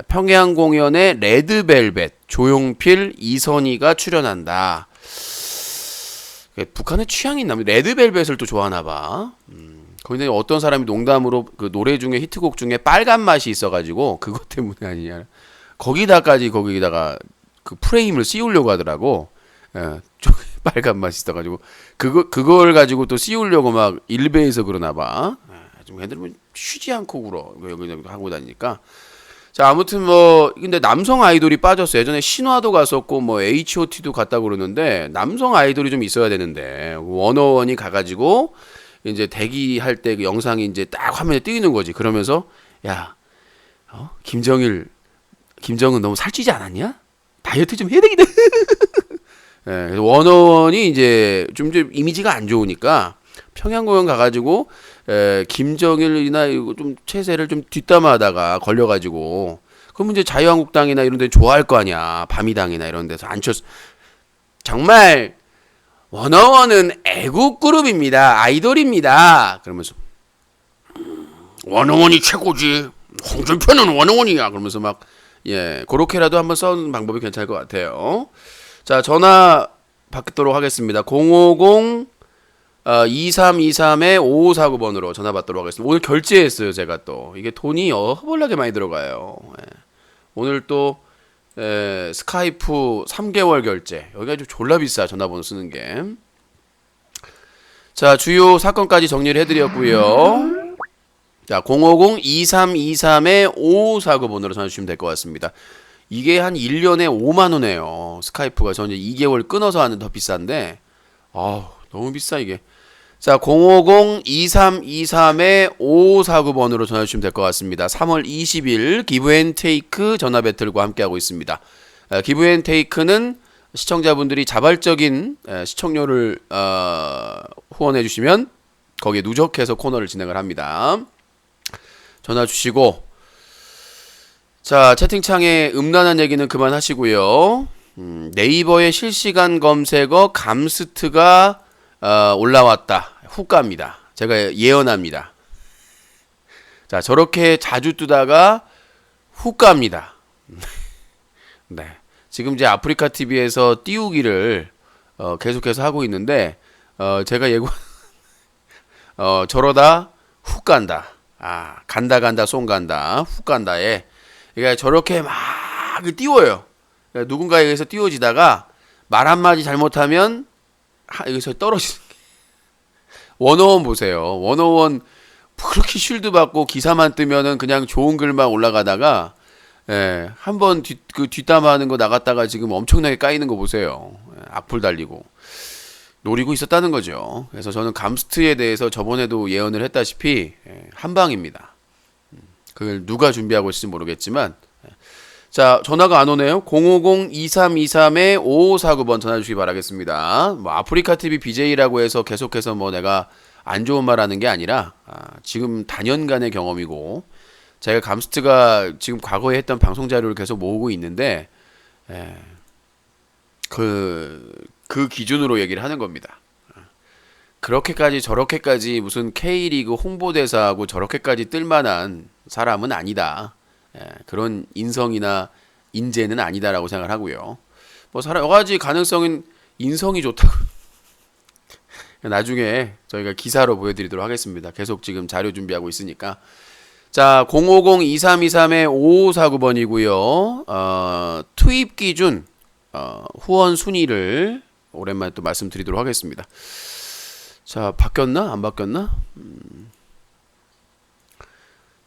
평양 공연에 레드벨벳, 조용필, 이선희가 출연한다. 북한의 취향이 있나? 레드벨벳을 또 좋아하나 봐. 거기는 어떤 사람이 농담으로 그 노래 중에 히트곡 중에 빨간 맛이 있어가지고 그것 때문에 아니냐. 거기다가 그 프레임을 씌우려고 하더라고. 빨간 맛이 있어가지고 그걸 가지고 또 씌우려고 막 일베에서 그러나 봐. 좀 애들은 쉬지 않고 굴어. 여기 하고 다니니까. 자, 아무튼 뭐 근데 남성 아이돌이 빠졌어. 예전에 신화도 갔었고 뭐 H.O.T도 갔다고 그러는데 남성 아이돌이 좀 있어야 되는데, 워너원이 가가지고 이제 대기할 때 그 영상이 이제 딱 화면에 뜨이는 거지. 그러면서 야, 김정은 너무 살찌지 않았냐? 다이어트 좀 해야 되겠다. 예, 그래서 워너원이 이제 좀 이미지가 안 좋으니까 평양공연 가가지고 김정일이나 이거 좀 체세를 좀 뒷담화하다가 걸려가지고, 그러면 이제 자유한국당이나 이런 데 좋아할 거 아니야. 바미당이나 이런 데서 안철수. 정말 워너원은 애국 그룹입니다. 아이돌입니다. 그러면서 워너원이 최고지. 홍준표는 워너원이야. 그러면서 막 그렇게라도 한번 써는 방법이 괜찮을 것 같아요. 자, 전화 받도록 하겠습니다. 050-2323-5549번으로 전화 받도록 하겠습니다. 오늘 결제했어요, 제가 또. 이게 돈이 허벌나게 많이 들어가요. 오늘 또 스카이프 3개월 결제. 여기가 좀 졸라 비싸, 전화번호 쓰는 게. 자, 주요 사건까지 정리를 해드렸고요. 자, 050-2323-5549번으로 전화 주시면 될 것 같습니다. 이게 한 1년에 5만원이에요. 스카이프가. 저는 이제 2개월 끊어서 하는 더 비싼데, 너무 비싸, 이게. 자, 050-2323-5549번으로 전화 주시면 될 것 같습니다. 3월 20일 기브앤테이크 전화 배틀과 함께하고 있습니다. 기브앤테이크는 시청자분들이 자발적인 시청료를 후원해 주시면 거기에 누적해서 코너를 진행을 합니다. 전화 주시고, 자, 채팅창에 음란한 얘기는 그만하시고요. 네이버의 실시간 검색어 감스트가 올라왔다. 후가입니다. 제가 예언합니다. 자, 저렇게 자주 뜨다가 후가입니다. 네. 지금 이제 아프리카 TV에서 띄우기를 계속해서 하고 있는데, 제가 저러다 훅 간다. 간다 송 간다. 훅 간다에. 그러니까 저렇게 막 띄워요. 그러니까 누군가에 의해서 띄워지다가 말 한마디 잘못하면 여기서 떨어지는 게. 워너원 보세요. 워너원 그렇게 쉴드 받고 기사만 뜨면은 그냥 좋은 글만 올라가다가 한번 뒷담화하는 거 나갔다가 지금 엄청나게 까이는 거 보세요. 악플 달리고 노리고 있었다는 거죠. 그래서 저는 감스트에 대해서 저번에도 예언을 했다시피 한방입니다. 그걸 누가 준비하고 있을지 모르겠지만. 자, 전화가 안 오네요. 050-2323-5549번 전화 주시기 바라겠습니다. 뭐 아프리카 TV BJ라고 해서 계속해서 뭐 내가 안 좋은 말 하는 게 아니라 지금 단연간의 경험이고 제가 감스트가 지금 과거에 했던 방송 자료를 계속 모으고 있는데 그 기준으로 얘기를 하는 겁니다. 그렇게까지 저렇게까지 무슨 K리그 홍보대사하고 저렇게까지 뜰만한 사람은 아니다. 그런 인성이나 인재는 아니다라고 생각을 하고요. 뭐 여러 가지 가능성은 인성이 좋다고. 나중에 저희가 기사로 보여드리도록 하겠습니다. 계속 지금 자료 준비하고 있으니까. 자, 050-2323-5549번이고요. 투입 기준 후원 순위를 오랜만에 또 말씀드리도록 하겠습니다. 자, 바뀌었나? 안 바뀌었나?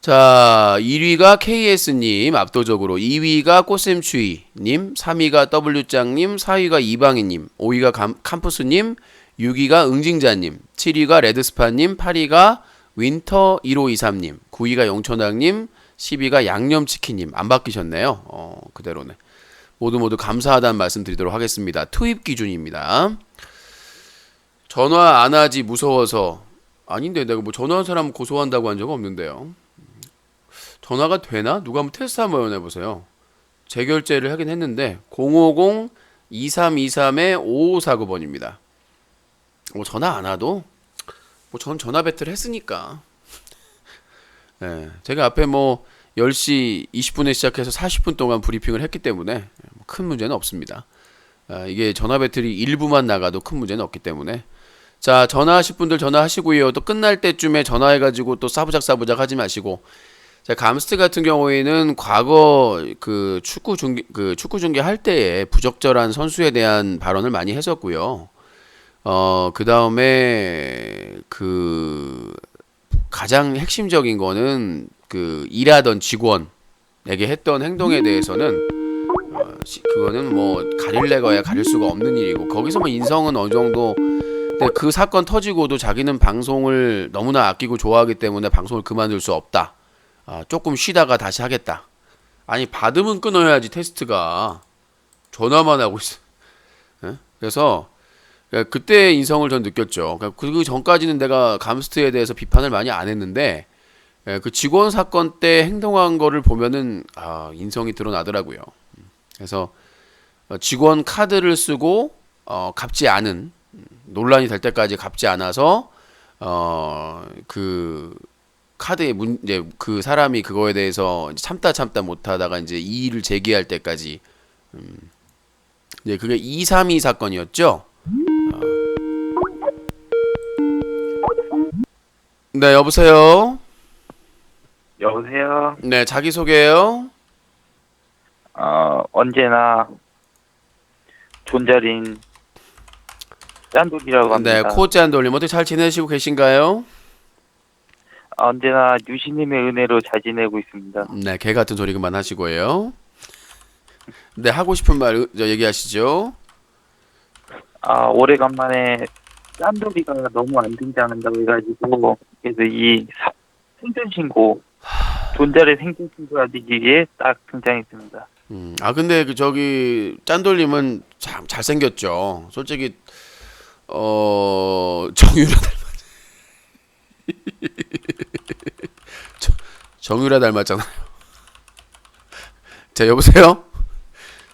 자, 1위가 KS님 압도적으로, 2위가 꽃샘추위님, 3위가 W짱님, 4위가 이방희님, 5위가 캠푸스님, 6위가 응징자님, 7위가 레드스파님, 8위가 윈터1523님, 9위가 영천왕님, 10위가 양념치킨님. 안 바뀌셨네요. 그대로네. 모두 감사하다는 말씀 드리도록 하겠습니다. 투입 기준입니다. 전화 안 하지 무서워서. 아닌데 내가 뭐 전화한 사람 고소한다고 한 적은 없는데요. 전화가 되나? 누가 한번 테스트 한번 해보세요. 재결제를 하긴 했는데 050-2323-5549번입니다. 뭐 전화 안 와도 뭐 전 전화 배틀 했으니까. 네, 제가 앞에 뭐 10시 20분에 시작해서 40분 동안 브리핑을 했기 때문에 큰 문제는 없습니다. 이게 전화 배틀이 일부만 나가도 큰 문제는 없기 때문에. 자, 전화하실 분들 전화하시고요. 또 끝날 때쯤에 전화해가지고 또 싸부작 하지 마시고. 자, 감스트 같은 경우에는 과거 그 축구 중계 할 때에 부적절한 선수에 대한 발언을 많이 했었고요. 그 다음에 그 가장 핵심적인 거는 그 일하던 직원에게 했던 행동에 대해서는 그거는 뭐 가릴래거야 가릴 수가 없는 일이고, 거기서 뭐 인성은 어느 정도. 근데 그 사건 터지고도 자기는 방송을 너무나 아끼고 좋아하기 때문에 방송을 그만둘 수 없다. 조금 쉬다가 다시 하겠다. 아니, 받으면 끊어야지. 테스트가 전화만 하고 있어. 그래서 그때 인성을 전 느꼈죠. 그 전까지는 내가 감스트에 대해서 비판을 많이 안 했는데 그 직원 사건 때 행동한 거를 보면은 인성이 드러나더라고요. 그래서 직원 카드를 쓰고 갚지 않은, 논란이 될 때까지 갚지 않아서 그 카드에 이제 그 사람이 그거에 대해서 참다 못하다가 이제 이의를 제기할 때까지, 이제 그게 232 사건이었죠. 네, 여보세요. 여보세요. 네, 자기 소개요. 언제나 존잘인 짠돌이라고 합니다. 네, 코짠 돌림 어떻게 잘 지내시고 계신가요? 언제나 유시님의 은혜로 잘 지내고 있습니다. 네, 개 같은 소리 그만 하시고요. 네, 하고 싶은 말 얘기하시죠. 오래간만에 짠돌이가 너무 안 등장한다고 해가지고, 그래서 이 생존신고, 존잘의 생존신고가 되기에 딱 등장했습니다. 근데 저기 짠돌님은 참 잘생겼죠. 솔직히 정유라 정유라 닮았잖아요. 자, 여보세요.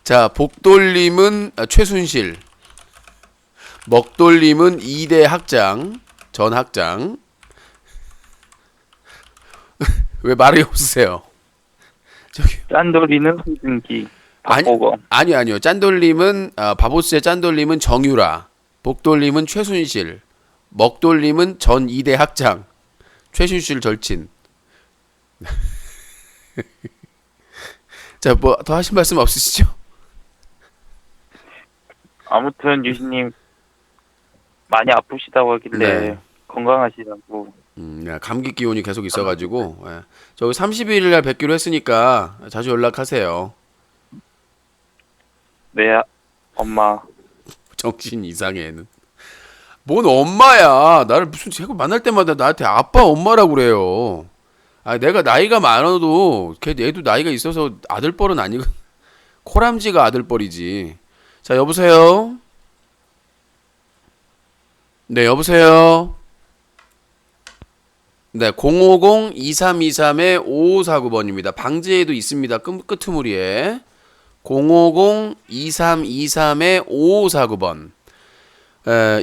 자, 복돌님은 최순실, 먹돌님은 2대 학장, 전 학장. 왜 말이 없으세요? 저기. 짠돌이는 홍준기, 박보검. 아니요. 짠돌님은 바보스의 짠돌님은 정유라, 복돌님은 최순실, 먹돌님은 전 2대 학장, 최순실 절친. 자, 뭐 더 하신 말씀 없으시죠? 아무튼 유시님 많이 아프시다고 하길래 네. 건강하시라고. 감기 기운이 계속 있어가지고 저기 31일날 뵙기로 했으니까 자주 연락하세요. 네, 엄마. 정신 이상해 얘는. 뭔 엄마야? 나를 무슨 자꾸 만날 때마다 나한테 아빠 엄마라고 그래요. 내가 나이가 많아도 걔 얘도 나이가 있어서 아들 뻘은 아니거든. 코람지가 아들뻘이지. 자, 여보세요? 네, 여보세요? 네, 050-2323-5549번입니다. 방지에도 있습니다. 끄트무리에. 050-2323-5549번.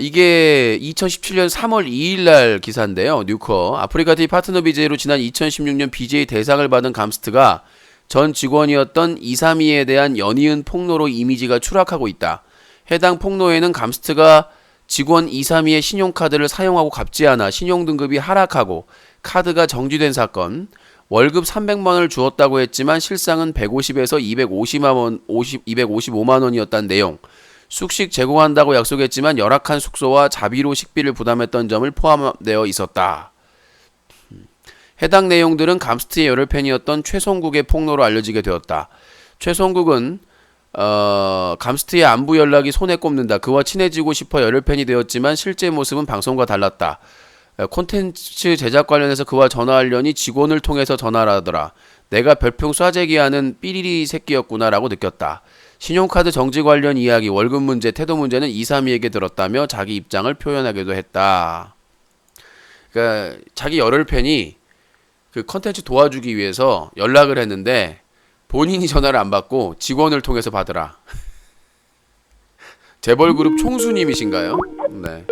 이게 2017년 3월 2일날 기사인데요. 뉴커. 아프리카 TV 파트너 BJ로 지난 2016년 BJ 대상을 받은 감스트가 전 직원이었던 232에 대한 연이은 폭로로 이미지가 추락하고 있다. 해당 폭로에는 감스트가 직원 232의 신용카드를 사용하고 갚지 않아 신용등급이 하락하고 카드가 정지된 사건, 월급 300만원을 주었다고 했지만 실상은 150에서 255만원이었다는 내용, 숙식 제공한다고 약속했지만 열악한 숙소와 자비로 식비를 부담했던 점을 포함되어 있었다. 해당 내용들은 감스트의 열혈 팬이었던 최송국의 폭로로 알려지게 되었다. 최송국은 감스트의 안부 연락이 손에 꼽는다. 그와 친해지고 싶어 열혈 팬이 되었지만 실제 모습은 방송과 달랐다. 콘텐츠 제작 관련해서 그와 전화하려니 직원을 통해서 전화를 하더라. 내가 별풍 쏴재기하는 삐리리 새끼였구나 라고 느꼈다. 신용카드 정지 관련 이야기, 월급 문제, 태도 문제는 232에게 들었다며 자기 입장을 표현하기도 했다. 그러니까 자기 열혈 팬이 그 컨텐츠 도와주기 위해서 연락을 했는데 본인이 전화를 안 받고 직원을 통해서 받으라. 재벌그룹 총수님이신가요? 네.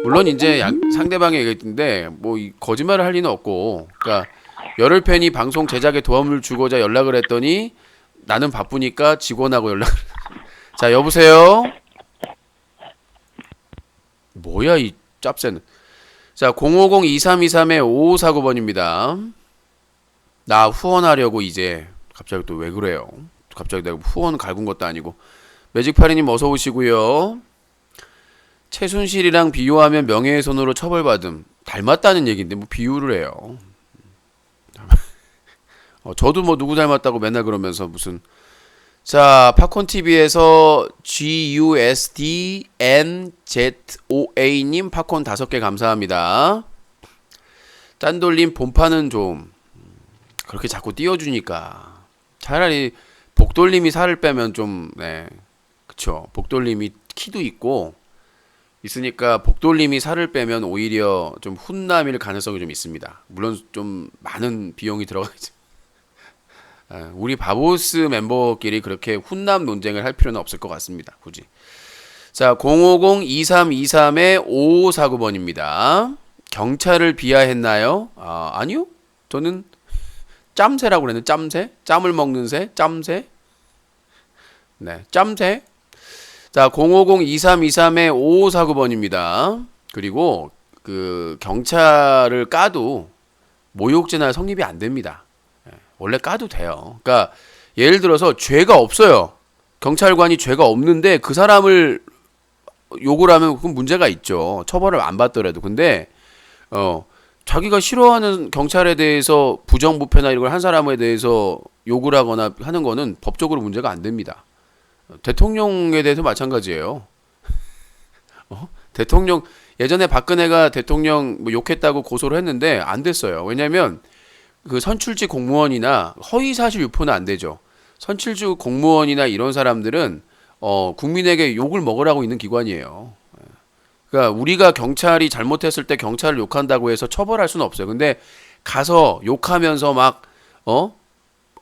물론 이제 상대방이 얘기했는데 뭐 거짓말을 할 리는 없고, 그러니까 열혈 팬이 방송 제작에 도움을 주고자 연락을 했더니 나는 바쁘니까 직원하고 연락을. 자, 여보세요? 뭐야 이 짭새는. 자, 050-2323-5549번입니다. 나 후원하려고 이제 갑자기 또 왜 그래요? 갑자기 내가 후원 갈군 것도 아니고. 매직파리님 어서 오시고요. 최순실이랑 비유하면 명예훼손으로 처벌받음. 닮았다는 얘기인데 뭐 비유를 해요. 저도 뭐 누구 닮았다고 맨날 그러면서 무슨. 자, 팝콘TV에서 GUSDNZOA님 팝콘 5개 감사합니다. 짠돌림 본판은 좀 그렇게 자꾸 띄워주니까 차라리 복돌림이 살을 빼면 좀, 네, 그쵸. 복돌림이 키도 있고 있으니까 복돌림이 살을 빼면 오히려 좀 훈남일 가능성이 좀 있습니다. 물론 좀 많은 비용이 들어가죠. 우리 바보스 멤버끼리 그렇게 훈남 논쟁을 할 필요는 없을 것 같습니다. 굳이. 자, 050-2323-5549번입니다. 경찰을 비하했나요? 아니요. 저는 짬새라고 그랬는데, 짬새? 짬을 먹는 새? 짬새? 네, 짬새. 자, 050-2323-5549번입니다. 그리고 그 경찰을 까도 모욕죄나 성립이 안 됩니다. 원래 까도 돼요. 그러니까 예를 들어서 죄가 없어요. 경찰관이 죄가 없는데 그 사람을 욕을 하면 그건 문제가 있죠. 처벌을 안 받더라도. 근데 자기가 싫어하는 경찰에 대해서 부정부패나 이런 걸 한 사람에 대해서 욕을 하거나 하는 거는 법적으로 문제가 안 됩니다. 대통령에 대해서 마찬가지예요. 대통령 예전에 박근혜가 대통령 뭐 욕했다고 고소를 했는데 안 됐어요. 왜냐면 그 선출직 공무원이나 허위사실 유포는 안 되죠. 선출직 공무원이나 이런 사람들은 국민에게 욕을 먹으라고 있는 기관이에요. 그러니까 우리가 경찰이 잘못했을 때 경찰을 욕한다고 해서 처벌할 수는 없어요. 근데 가서 욕하면서 막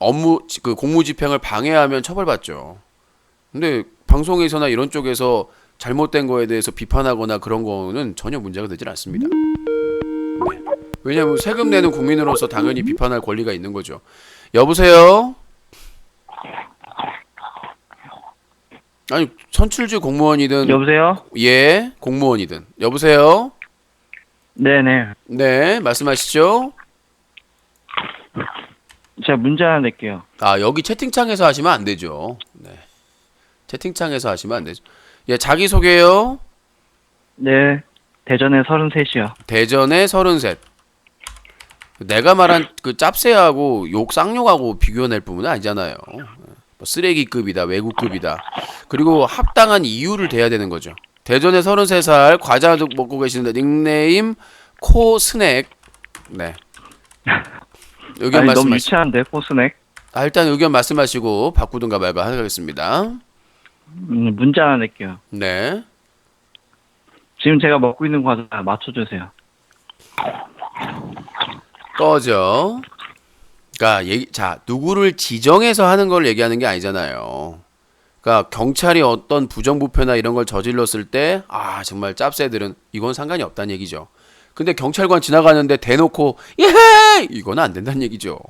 업무 그 공무집행을 방해하면 처벌받죠. 근데 방송에서나 이런 쪽에서 잘못된 거에 대해서 비판하거나 그런 거는 전혀 문제가 되질 않습니다. 왜냐하면 세금 내는 국민으로서 당연히 비판할 권리가 있는 거죠. 여보세요? 아니, 선출직 공무원이든 여보세요? 예, 공무원이든. 여보세요? 네네. 네, 말씀하시죠. 제가 문제 하나 낼게요. 여기 채팅창에서 하시면 안 되죠. 네. 채팅창에서 하시면 안 되죠. 예, 자기소개요. 네. 대전에 33이요. 대전에 33. 내가 말한 그 짭새하고 욕 쌍욕하고 비교낼 부분은 아니잖아요. 뭐 쓰레기급이다, 외국급이다. 그리고 합당한 이유를 대야 되는 거죠. 대전에 33살 과자 먹고 계시는데 닉네임 코스낵. 네. 의견 아니, 너무 말씀하시죠. 유치한데, 포스넥? 일단 의견 말씀하시고 바꾸든가 말까 하겠습니다. 문제 하나 낼게요. 네. 지금 제가 먹고 있는 과자 맞춰주세요. 꺼져. 그러니까 자, 누구를 지정해서 하는 걸 얘기하는 게 아니잖아요. 그러니까 경찰이 어떤 부정부패나 이런 걸 저질렀을 때 정말 짭새들은 이건 상관이 없다는 얘기죠. 근데 경찰관 지나가는데 대놓고 예헤! 이건 안 된다는 얘기죠.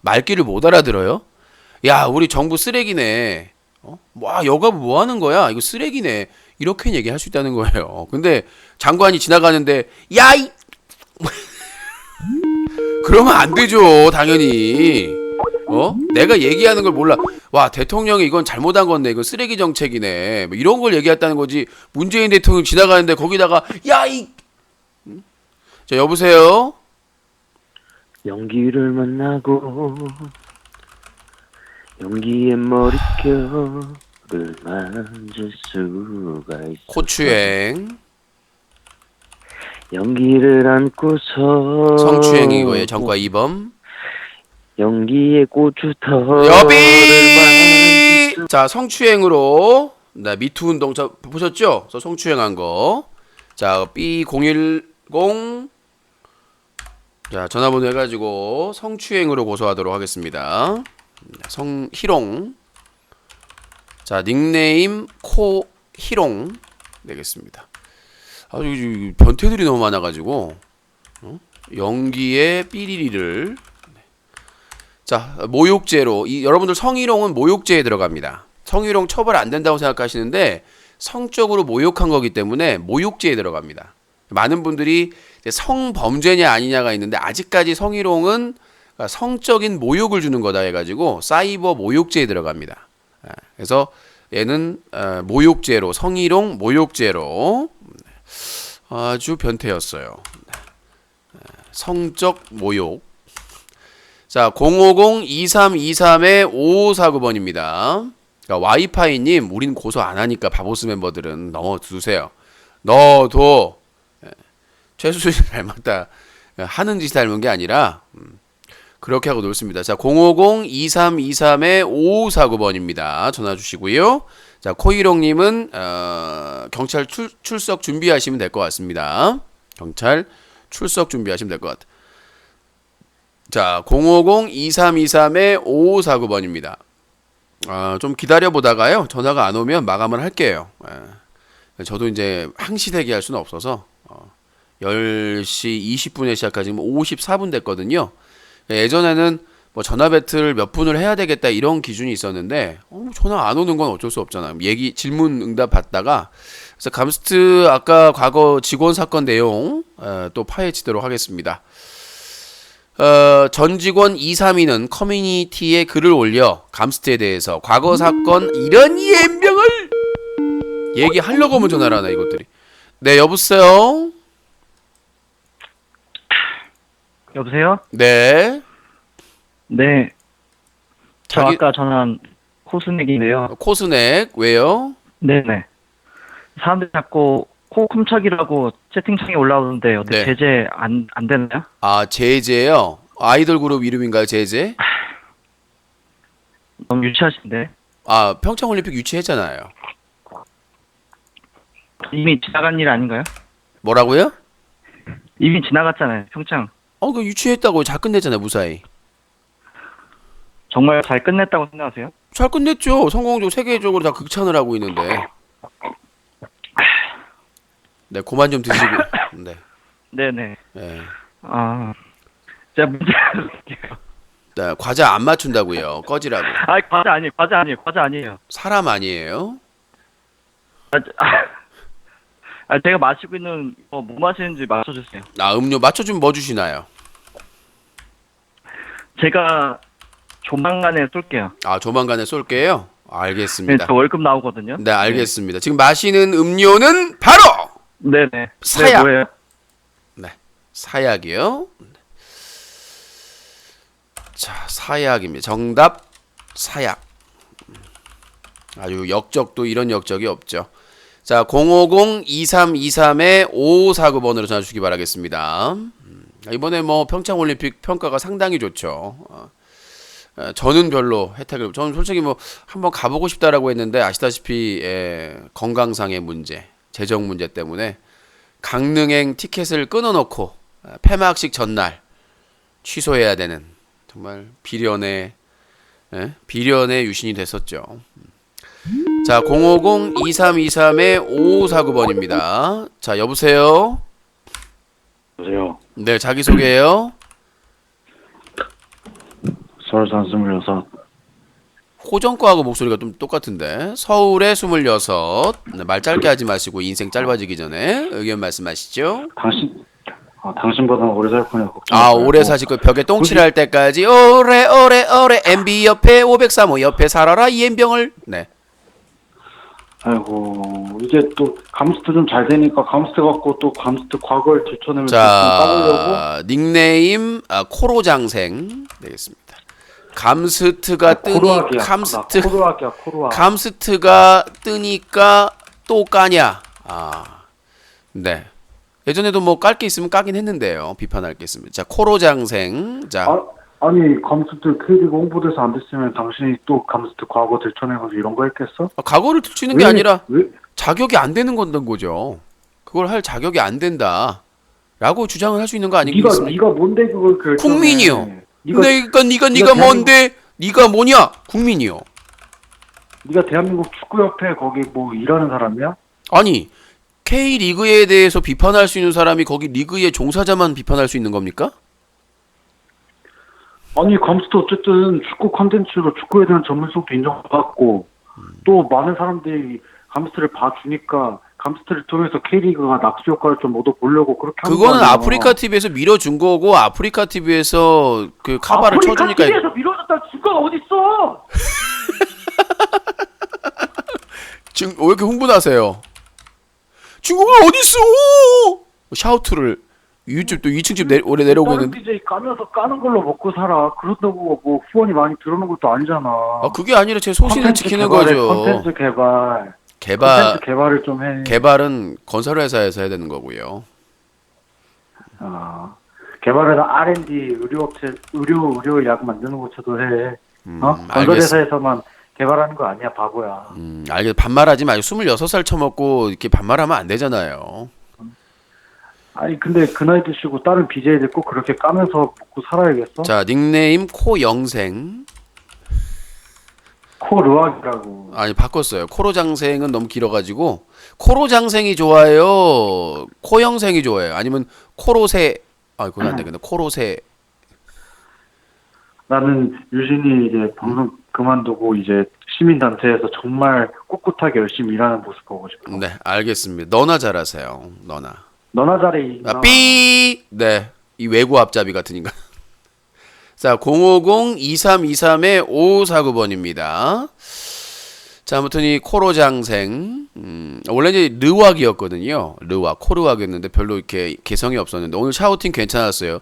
말귀를 못 알아들어요? 야, 우리 정부 쓰레기네. 와, 여가부 뭐 하는 거야? 이거 쓰레기네. 이렇게 얘기할 수 있다는 거예요. 근데 장관이 지나가는데 야, 이 그러면 안 되죠, 당연히. 내가 얘기하는 걸 몰라. 와, 대통령이 이건 잘못한 건데, 이건 쓰레기 정책이네. 뭐 이런 걸 얘기했다는 거지. 문재인 대통령 지나가는데 거기다가 야, 이 자, 여보세요? 연기를 만나고 연기의 머릿결을 만질 수가 있어. 코추행. 연기를 안고서 성추행이고요. 전과 2번. 연기의 고추털을 여비! 자, 성추행으로 미투 운동 보셨죠? 저 성추행한 거. 자, B010 자, 전화번호 해가지고 성추행으로 고소하도록 하겠습니다. 성희롱. 자, 닉네임 코희롱 되겠습니다. 여기 변태들이 너무 많아가지고 연기의 삐리리를. 자, 모욕죄로 여러분들 성희롱은 모욕죄에 들어갑니다. 성희롱 처벌 안 된다고 생각하시는데 성적으로 모욕한 거기 때문에 모욕죄에 들어갑니다. 많은 분들이 성범죄냐 아니냐가 있는데 아직까지 성희롱은 성적인 모욕을 주는 거다 해가지고 사이버 모욕죄에 들어갑니다. 그래서 얘는 모욕죄로, 성희롱 모욕죄로 아주 변태였어요. 성적 모욕. 자, 050-2323-5549번입니다. 그러니까 와이파이님, 우린 고소 안 하니까 바보스 멤버들은 넣어두세요. 넣어도 최수진이 닮았다 하는 짓이 닮은 게 아니라 그렇게 하고 놀습니다. 자, 050-2323-5549번입니다. 전화 주시고요. 자, 코이롱님은 경찰 출석 준비하시면 될 것 같습니다. 경찰 출석 준비하시면 될 것 같아요. 자, 050-2323-5549번입니다. 좀 기다려보다가요. 전화가 안 오면 마감을 할게요. 저도 이제 항시대기 할 수는 없어서 10시 20분에 시작하지 54분 됐거든요. 예전에는 뭐 전화 배틀 몇 분을 해야 되겠다 이런 기준이 있었는데 전화 안 오는 건 어쩔 수 없잖아요. 질문 응답 받다가 그래서 감스트 아까 과거 직원 사건 내용 또 파헤치도록 하겠습니다. 전 직원 232는 커뮤니티에 글을 올려 감스트에 대해서 과거 사건 이런 예명을 얘기하려고 하면 전화를 하나 이것들이. 네, 여보세요? 여보세요? 네. 네. 저 자기- 아까 전화한 코스넥인데요. 코스넥 왜요? 네네. 사람들이 자꾸 코쿰척이라고 채팅창에 올라오는데 어떻게 네. 제재 안 되나요? 제재요? 아이돌 그룹 이름인가요, 제재? 너무 유치하신데. 평창올림픽 유치했잖아요. 이미 지나간 일 아닌가요? 뭐라고요? 이미 지나갔잖아요, 평창. 그 유치했다고 잘 끝냈잖아요, 무사히. 정말 잘 끝냈다고 생각하세요? 잘 끝냈죠. 성공적으로 세계적으로 다 극찬을 하고 있는데. 네, 그만 좀 드시고. 네. 네네. 네. 제가 문제 드릴게요. 네, 과자 안 맞춘다고요. 꺼지라고. 과자 아니에요. 사람 아니에요? 제가 마시고 있는 뭐 마시는지 맞춰주세요. 음료 맞춰주면 뭐 주시나요? 제가 조만간에 쏠게요. 조만간에 쏠게요. 네, 알겠습니다. 저 월급 나오거든요. 네, 알겠습니다. 지금 마시는 음료는 바로 네네. 사약. 네, 뭐예요? 네, 사약이요. 자, 사약입니다. 정답 사약. 아주 역적도 이런 역적이 없죠. 자, 050-2323-5549번으로 전화 주시기 바라겠습니다. 이번에 뭐 평창올림픽 평가가 상당히 좋죠. 저는 별로 혜택을 저는 솔직히 뭐 한번 가보고 싶다라고 했는데 아시다시피 건강상의 문제, 재정 문제 때문에 강릉행 티켓을 끊어놓고 폐막식 전날 취소해야 되는 정말 비련의 유신이 됐었죠. 자, 050-2323-5549번입니다. 자, 여보세요? 여보세요. 네, 자기소개해요. 서울 산 26. 호정 거하고 목소리가 좀 똑같은데. 서울에 26. 네, 말 짧게 하지 마시고 인생 짧아지기 전에 의견 말씀하시죠. 당신보다 오래 살 거냐 걱정. 아, 오래 사실 그 벽에 똥칠할 때까지 오래 MB 옆에 503호 옆에 살아라 이엠병을. 네. 아이고 이제 또 감스트 좀 잘 되니까 감스트 갖고 또 감스트 과거를 들춰내면서 까보려고. 자, 닉네임 코로장생 되겠습니다. 감스트가 뜨니 코로학이야. 감스트 코로학이야 코로학. 감스트가 뜨니까 또 까냐? 아, 네. 예전에도 뭐 깔 게 있으면 까긴 했는데요. 비판할 게 있으면. 자, 코로장생. 자, 아니 감스트 K리그 홍보대사 안 됐으면 당신이 또 감스트 과거 들춰내면서 이런 거 했겠어? 과거를 들추는 게 아니라 왜? 자격이 안 되는 건던 거죠. 그걸 할 자격이 안 된다라고 주장을 할 수 있는 거 아니겠습니까? 네가 뭔데 그걸 결정해? 국민이요. 네가 네가 뭔데? 네가 뭐냐? 국민이요. 네가 대한민국 축구협회 거기 뭐 일하는 사람이야? 아니, K리그에 대해서 비판할 수 있는 사람이 거기 리그의 종사자만 비판할 수 있는 겁니까? 아니 감스트 어쨌든 축구 콘텐츠로 축구에 대한 전문성도 인정받고 또 많은 사람들이 감스트를 봐주니까 감스트를 통해서 K리그가 낙수 효과를 좀 얻어보려고 그렇게 하는 그거는 거아니야. 아프리카 TV에서 밀어준 거고 아프리카 TV에서 그 카바를 쳐주니까. 아프리카 TV에서 밀어줬다 증거가 어딨어? 지금 왜 이렇게 흥분하세요? 증거가 어딨어? 샤우트를 유튜브 또 2층 집 오래 내려오고 다른 있는데. DJ 까면서 까는 걸로 먹고 살아. 그렇다고 뭐 후원이 많이 들어오는 것도 아니잖아. 아, 그게 아니라 제 소신을 콘텐츠 지키는 개발해, 거죠. 콘텐츠 콘텐츠 개발을 좀 해. 개발은 건설회사에서 해야 되는 거고요. 개발에다 R&D 의료 약 만드는 곳에도 해. 알겠습니다. 건설회사에서만 개발하는 거 아니야, 바보야. 반말하지 마요. 26살 처먹고 이렇게 반말하면 안 되잖아요. 아니 근데 그 나이 드시고 다른 BJ들 꼭 그렇게 까면서 먹고 살아야겠어? 자, 닉네임 코영생. 코르학이라고. 아니, 바꿨어요. 코로장생은 너무 길어가지고 코로장생이 좋아요, 코영생이 좋아요, 아니면 코로새. 아, 그건 안 되겠네. 코로새. 나는 유진이 이제 방송 그만두고 이제 시민단체에서 정말 꿋꿋하게 열심히 일하는 모습 보고 싶어. 네, 알겠습니다. 너나 잘하세요. 너나 잘해. 삐. 네, 이 외구 앞잡이 같은 인간. 자, 050-2323-5549번입니다. 자, 아무튼 이 코로장생, 원래 이제 르왁이었거든요. 코르왁이었는데 별로 이렇게 개성이 없었는데 오늘 샤우팅 괜찮았어요.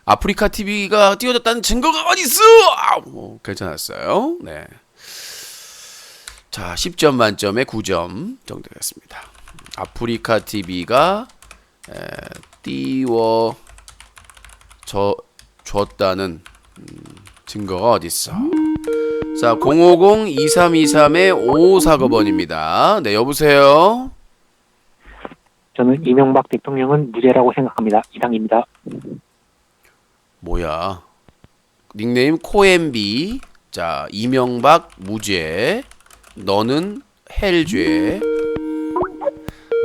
아프리카 TV가 띄워졌다는 증거가 어딨어? 괜찮았어요. 네. 자, 10점 만점에 9점 정도 됐습니다. 아프리카 TV가 띄워줬다는 증거가 어딨어? 자, 050-2323-5549번입니다. 네, 여보세요? 저는 이명박 대통령은 무죄라고 생각합니다. 이상입니다. 뭐야? 닉네임 코엠비. 자, 이명박 무죄. 너는 헬죄.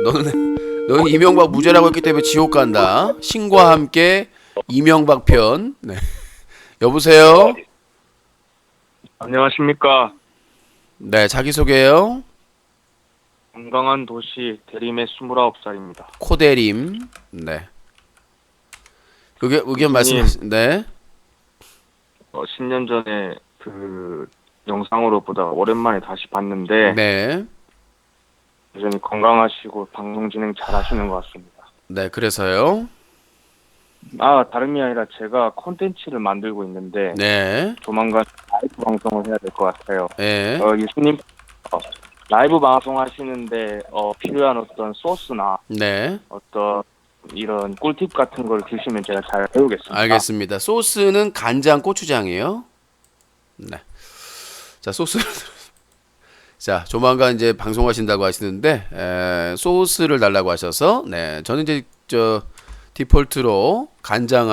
너는 이명박 무죄라고 했기 때문에 지옥 간다. 신과 함께 이명박 편. 네. 여보세요? 안녕하십니까. 네, 자기소개요. 건강한 도시 대림의 29살입니다. 코대림. 네. 의견 말씀하세요. 네. 10년 전에 그 영상으로 보다가 오랜만에 다시 봤는데 네. 여전히 건강하시고 방송 진행 잘 하시는 것 같습니다. 네, 그래서요. 다름이 아니라 제가 콘텐츠를 만들고 있는데 네. 조만간 라이브 방송을 해야 될 것 같아요. 네. 예수님 라이브 방송 하시는데 필요한 어떤 소스나 네. 어떤 이런 꿀팁 같은 걸 주시면 제가 잘 배우겠습니다. 알겠습니다. 소스는 간장, 고추장이에요. 네. 자, 소스를 자, 조만간 이제 방송하신다고 하시는데 소스를 달라고 하셔서 네, 저는 이제 디폴트로 간장